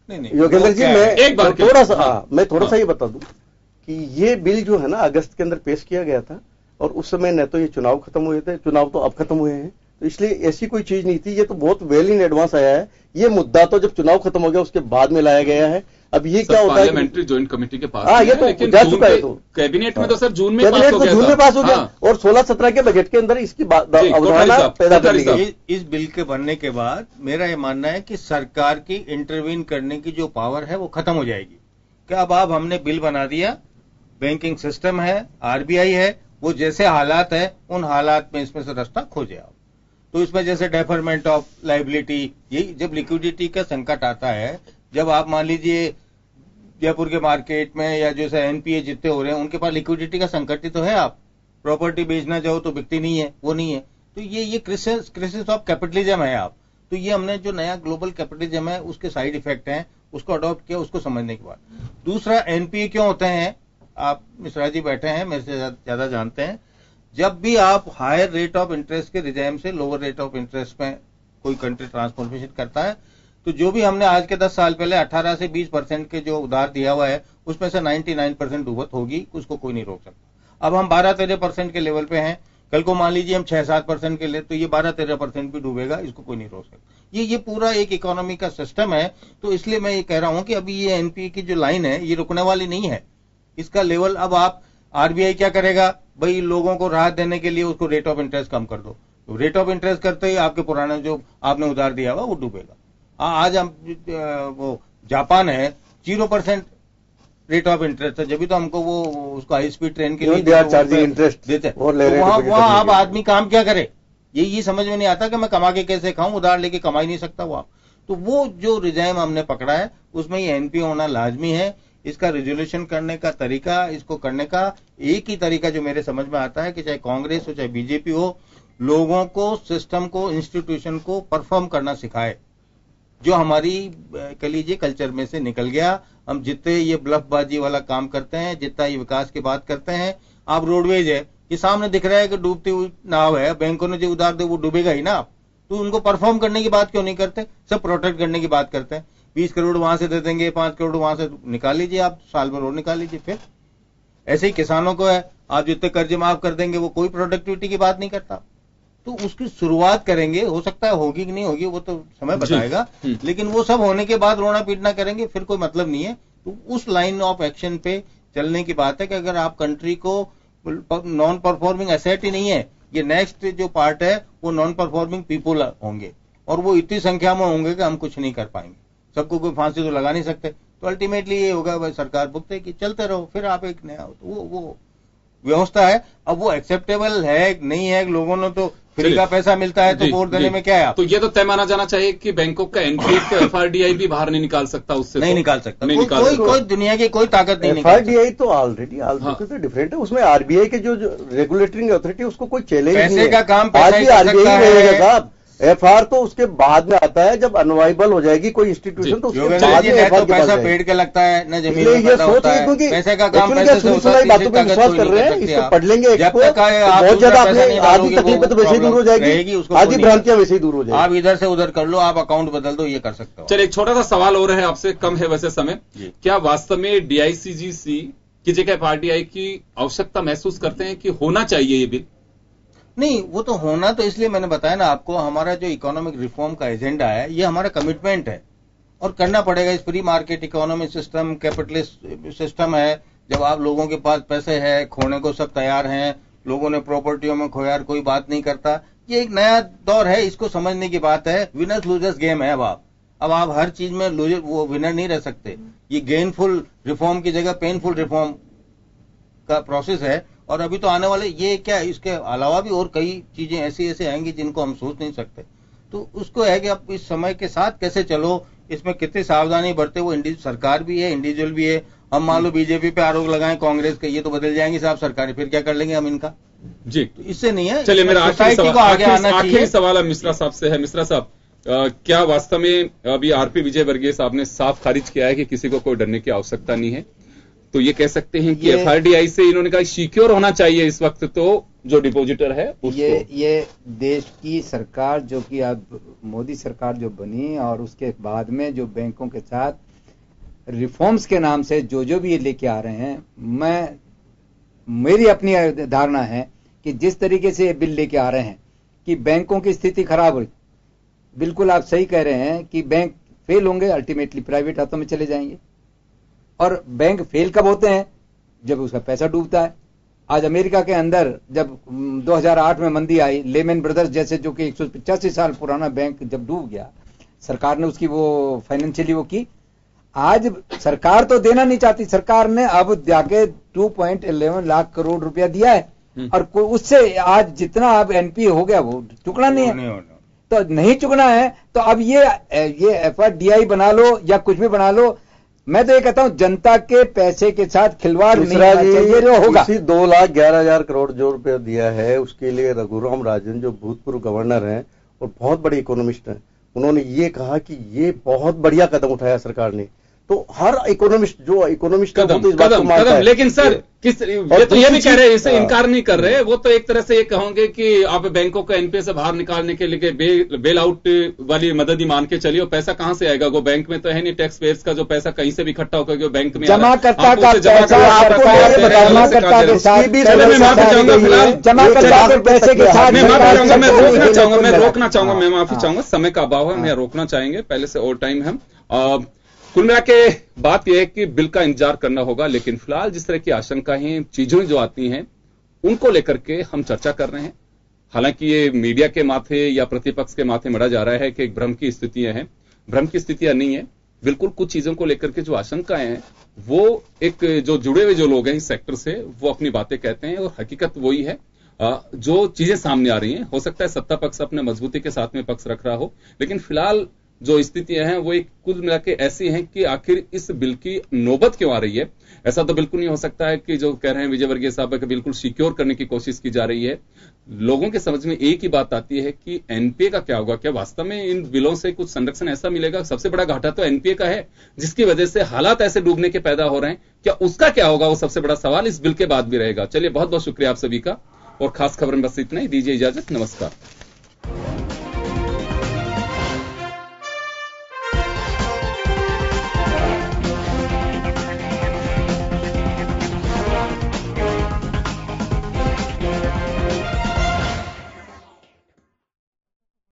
नहीं योगेंद्र जी, मैं एक बार थोड़ा सा ये बता दूं कि ये बिल जो है ना अगस्त के अंदर पेश किया गया था और उस समय न तो ये चुनाव खत्म हुए थे, चुनाव तो अब खत्म हुए हैं, तो इसलिए ऐसी कोई चीज नहीं थी। ये तो बहुत वेल इन एडवांस आया है। ये मुद्दा तो जब चुनाव खत्म हो गया उसके बाद में लाया गया है। अब ये क्या होता है, पार्लियामेंट्री ज्वाइंट कमेटी के पास, ये तो जा चुका है, तो कैबिनेट में तो सर जून में पास हो गया और 16-17 के बजट के अंदर इसकी अवधारणा पैदा कर ली गई। इस बिल के बनने के बाद मेरा ये मानना है कि सरकार की इंटरवीन करने की जो पावर है वो खत्म हो जाएगी। क्या अब हमने बिल बना दिया, बैंकिंग सिस्टम है, आरबीआई है, वो जैसे हालात है उन हालात में इसमें से रास्ता खोजे आप। तो इसमें जैसे डेफरमेंट ऑफ लाइबिलिटी, यही जब लिक्विडिटी का संकट आता है, जब आप मान लीजिए जयपुर के मार्केट में या जैसे एनपीए जितने हो रहे हैं उनके पास लिक्विडिटी का संकट ही तो है। आप प्रॉपर्टी बेचना चाहो तो बिकती नहीं है, वो नहीं है। तो ये क्राइसिस ऑफ कैपिटलिज्म है। आप तो ये हमने जो नया ग्लोबल कैपिटलिज्म है उसके साइड इफेक्ट हैं, उसको अडॉप्ट किया, उसको समझने के बाद। दूसरा, एनपीए क्यों होते हैं, आप मिश्रा जी बैठे हैं, मेरे से ज्यादा जानते हैं। जब भी आप हायर रेट ऑफ इंटरेस्ट के रिजाइम से लोअर रेट ऑफ इंटरेस्ट में कोई कंट्री ट्रांसफॉर्मेशन करता है, तो जो भी हमने आज के 10 साल पहले 18 से 20% के जो उधार दिया हुआ है उसमें से 99% डूबत होगी, उसको कोई नहीं रोक सकता। अब हम 12-13% के लेवल पे हैं, कल को मान लीजिए हम 6-7% के लिए, तो ये 12-13% भी डूबेगा, इसको कोई नहीं रोक सकता। ये पूरा एक इकोनॉमी का सिस्टम है। तो इसलिए मैं ये कह रहा हूं कि अभी ये एनपीए की जो लाइन है ये रुकने वाली नहीं है। इसका लेवल अब आप आरबीआई क्या करेगा, भाई लोगों को राहत देने के लिए उसको रेट ऑफ इंटरेस्ट कम कर दो। तो रेट ऑफ इंटरेस्ट करते ही आपके पुराना जो आपने उधार दिया हुआ वो डूबेगा। आज हम वो जापान है 0% रेट ऑफ इंटरेस्ट है, जब भी तो हमको वो उसको हाई स्पीड ट्रेन के लिए चार्जिंग इंटरेस्ट देते हैं। तो वहां अब आदमी काम क्या करे, ये समझ में नहीं आता कि मैं कमा के कैसे खाऊं, उधार लेके कमा ही नहीं सकता वो। तो वो जो रिजाइम हमने पकड़ा है उसमें ये एनपीओ होना लाजमी है। इसका रेजोल्यूशन करने का तरीका, इसको करने का एक ही तरीका जो मेरे समझ में आता है कि चाहे कांग्रेस हो चाहे बीजेपी हो, लोगों को, सिस्टम को, इंस्टीट्यूशन को परफॉर्म करना सिखाए, जो हमारी कह लीजिए कल्चर में से निकल गया। हम जितने ये ब्लफबाजी वाला काम करते हैं, जितना ये विकास की बात करते हैं, आप रोडवेज है, ये सामने दिख रहा है कि डूबती हुई नाव है, बैंकों ने जो उधार दे वो डूबेगा ही ना। आप तो उनको परफॉर्म करने की बात क्यों नहीं करते, सब प्रोटेक्ट करने की बात करते हैं। 20 करोड़ वहां से दे देंगे, 5 करोड़ वहां से निकाल लीजिए, आप साल में रोड निकाल लीजिए। फिर ऐसे ही किसानों को है, आप जितने कर्जे माफ कर देंगे, वो कोई प्रोडक्टिविटी की बात नहीं करता। तो उसकी शुरुआत करेंगे, हो सकता है होगी कि नहीं होगी वो तो समय बताएगा, लेकिन वो सब होने के बाद रोना पीटना करेंगे फिर कोई मतलब नहीं है। तो उस लाइन ऑफ एक्शन पे चलने की बात है कि अगर आप कंट्री को नॉन परफॉर्मिंग एसेट ही नहीं है, ये नेक्स्ट जो पार्ट है वो नॉन परफॉर्मिंग पीपल होंगे, और वो इतनी संख्या में होंगे कि हम कुछ नहीं कर पाएंगे, सबको कोई फांसी तो लगा नहीं सकते। तो अल्टीमेटली ये होगा भाई सरकार भुगते कि चलते रहो, फिर आप एक नया तो वो व्यवस्था है। अब वो एक्सेप्टेबल है नहीं है, लोगों ने तो फ्री का पैसा मिलता है तो वोट देने में क्या है। तो ये तो तय माना जाना चाहिए कि बैंकों का एनपीए तो एफआरडीआई भी बाहर नहीं निकाल सकता, उससे नहीं निकाल सकता, कोई दुनिया की कोई ताकत नहीं। एफआरडीआई तो ऑलरेडी डिफरेंट है, उसमें आरबीआई के जो रेगुलेटरिंग अथॉरिटी उसको कोई चैलेंज नहीं है, पैसे का काम आज भी आरबीआई रहेगा साहब। एफआर तो उसके बाद में आता है जब अनवाइबल हो जाएगी कोई इंस्टीट्यूशन, तो उसके बाद में एफआर के पैसा पेड़ के लगता है न जमीन में ये सोच है, क्योंकि पैसे का काम बातों पर विश्वास कर रहे हैं, इसको पढ़ लेंगे बहुत ज्यादा अपने आधी तकलीफ तो वैसे ही दूर हो जाएगी, आधी भ्रांतियां वैसे ही दूर हो जाएगी। आप इधर से उधर कर लो, आप अकाउंट बदल दो, ये कर सकते हो। चलिए एक छोटा सा सवाल हो रहा है आपसे, कम है वैसे समय, क्या वास्तव में डीआईसीजीसी की जगह एफआरडीआई की आवश्यकता महसूस करते हैं कि होना चाहिए ये बिल? नहीं, वो तो होना, तो इसलिए मैंने बताया ना आपको, हमारा जो इकोनॉमिक रिफॉर्म का एजेंडा है ये हमारा कमिटमेंट है और करना पड़ेगा। इस free market economy system, capitalist system है, जब आप लोगों के पास पैसे है, खोने को सब तैयार हैं, लोगों ने प्रॉपर्टियों में खोया, कोई बात नहीं करता, ये एक नया दौर है, इसको समझने की बात है। विनर्स लूजर्स गेम है। अब आप हर चीज में लूजर वो विनर नहीं रह सकते। ये गेनफुल रिफॉर्म की जगह पेनफुल रिफॉर्म का प्रोसेस है, और अभी तो आने वाले ये क्या, इसके अलावा भी और कई चीजें ऐसी आएंगी जिनको हम सोच नहीं सकते। तो उसको है कि आप इस समय के साथ कैसे चलो, इसमें कितनी सावधानी बरते, वो सरकार भी है, इंडिविजुअल भी है। हम मान लो बीजेपी पे आरोप लगाएं कांग्रेस के, ये तो बदल जाएंगी साहब सरकारें, फिर क्या कर लेंगे हम इनका जी। तो इससे नहीं है। चलिए मेरा आखिरी सवाल मिश्रा साहब से है। मिश्रा साहब, क्या वास्तव में अभी आरपी विजय वर्गीय साहब ने साफ खारिज किया है कि किसी को कोई डरने की आवश्यकता नहीं है, तो ये कह सकते हैं कि एफआरडीआई से इन्होंने कहा सिक्योर होना चाहिए इस वक्त तो जो डिपॉजिटर है उसको। ये देश की सरकार जो कि अब मोदी सरकार जो बनी और उसके बाद में जो बैंकों के साथ रिफॉर्म्स के नाम से जो भी ये लेके आ रहे हैं, मेरी अपनी धारणा है कि जिस तरीके से ये बिल लेके आ रहे हैं कि बैंकों की स्थिति खराब हुई, बिल्कुल आप सही कह रहे हैं कि बैंक फेल होंगे, अल्टीमेटली प्राइवेट हाथों में चले जाएंगे। और बैंक फेल कब होते हैं? जब उसका पैसा डूबता है। आज अमेरिका के अंदर जब 2008 में मंदी आई, लेमन ब्रदर्स जैसे जो कि 185 साल पुराना बैंक जब डूब गया, सरकार ने उसकी वो फाइनेंशियली वो की। आज सरकार तो देना नहीं चाहती, सरकार ने अब जाके 2.11 लाख करोड़ रुपया दिया है, और उससे आज जितना अब एनपी हो गया वो चुकना नहीं है। तो नहीं चुकना है तो अब ये एफआरडीआई बना लो या कुछ भी बना लो, मैं तो ये कहता हूं जनता के पैसे के साथ खिलवाड़ नहीं होना चाहिए। जो होगा 2,11,000 करोड़ जो रुपया दिया है, उसके लिए रघुराम राजन जो भूतपूर्व गवर्नर हैं और बहुत बड़े इकोनॉमिस्ट हैं, उन्होंने ये कहा कि ये बहुत बढ़िया कदम उठाया सरकार ने। तो हर इकोनॉमिस्ट जो इकोनॉमिस्ट कदम, लेकिन सर ये भी कह रहे हैं, इसे इनकार नहीं कर रहे, वो तो एक तरह से ये कहोगे कि आप बैंकों को एनपीए से बाहर निकालने के लिए बेल आउट वाली मदद ही मान के चलिए। पैसा कहां से आएगा? वो बैंक में तो है नहीं, टैक्स पेयर्स का जो पैसा कहीं से भी इकट्ठा होकर बैंक में जमा करता का पैसे के साथ मैं रोकना चाहूंगा, मैं माफी चाहूंगा, समय का अभाव है, मैं रोकना चाहेंगे, पहले से और टाइम है। कुल मिला के बात यह है कि बिल का इंतजार करना होगा, लेकिन फिलहाल जिस तरह की आशंकाएं, चीजें जो आती हैं, उनको लेकर के हम चर्चा कर रहे हैं। हालांकि ये मीडिया के माथे या प्रतिपक्ष के माथे मढ़ा जा रहा है कि एक भ्रम की स्थितियां हैं। भ्रम की स्थितियां नहीं है, बिल्कुल कुछ चीजों को लेकर के जो आशंकाएं हैं वो एक जो जुड़े हुए जो लोग हैं इस सेक्टर से वो अपनी बातें कहते हैं और हकीकत वही है। जो चीजें सामने आ रही हैं, हो सकता है सत्ता पक्ष अपने मजबूती के साथ में पक्ष रख रहा हो, लेकिन फिलहाल जो स्थितियां हैं वो एक कुल मिला के ऐसी हैं कि आखिर इस बिल की नौबत क्यों आ रही है। ऐसा तो बिल्कुल नहीं हो सकता है कि जो कह रहे हैं विजयवर्गीय साहब कि बिल्कुल सिक्योर करने की कोशिश की जा रही है। लोगों के समझ में एक ही बात आती है कि एनपीए का क्या होगा, क्या वास्तव में इन बिलों से कुछ संरक्षण ऐसा मिलेगा। सबसे बड़ा घाटा तो एनपीए का है जिसकी वजह से हालात ऐसे डूबने के पैदा हो रहे हैं, क्या उसका क्या होगा वो सबसे बड़ा सवाल इस बिल के बाद भी रहेगा। चलिए बहुत बहुत शुक्रिया आप सभी का, और खास खबर में बस इतना ही, दीजिए इजाजत, नमस्कार।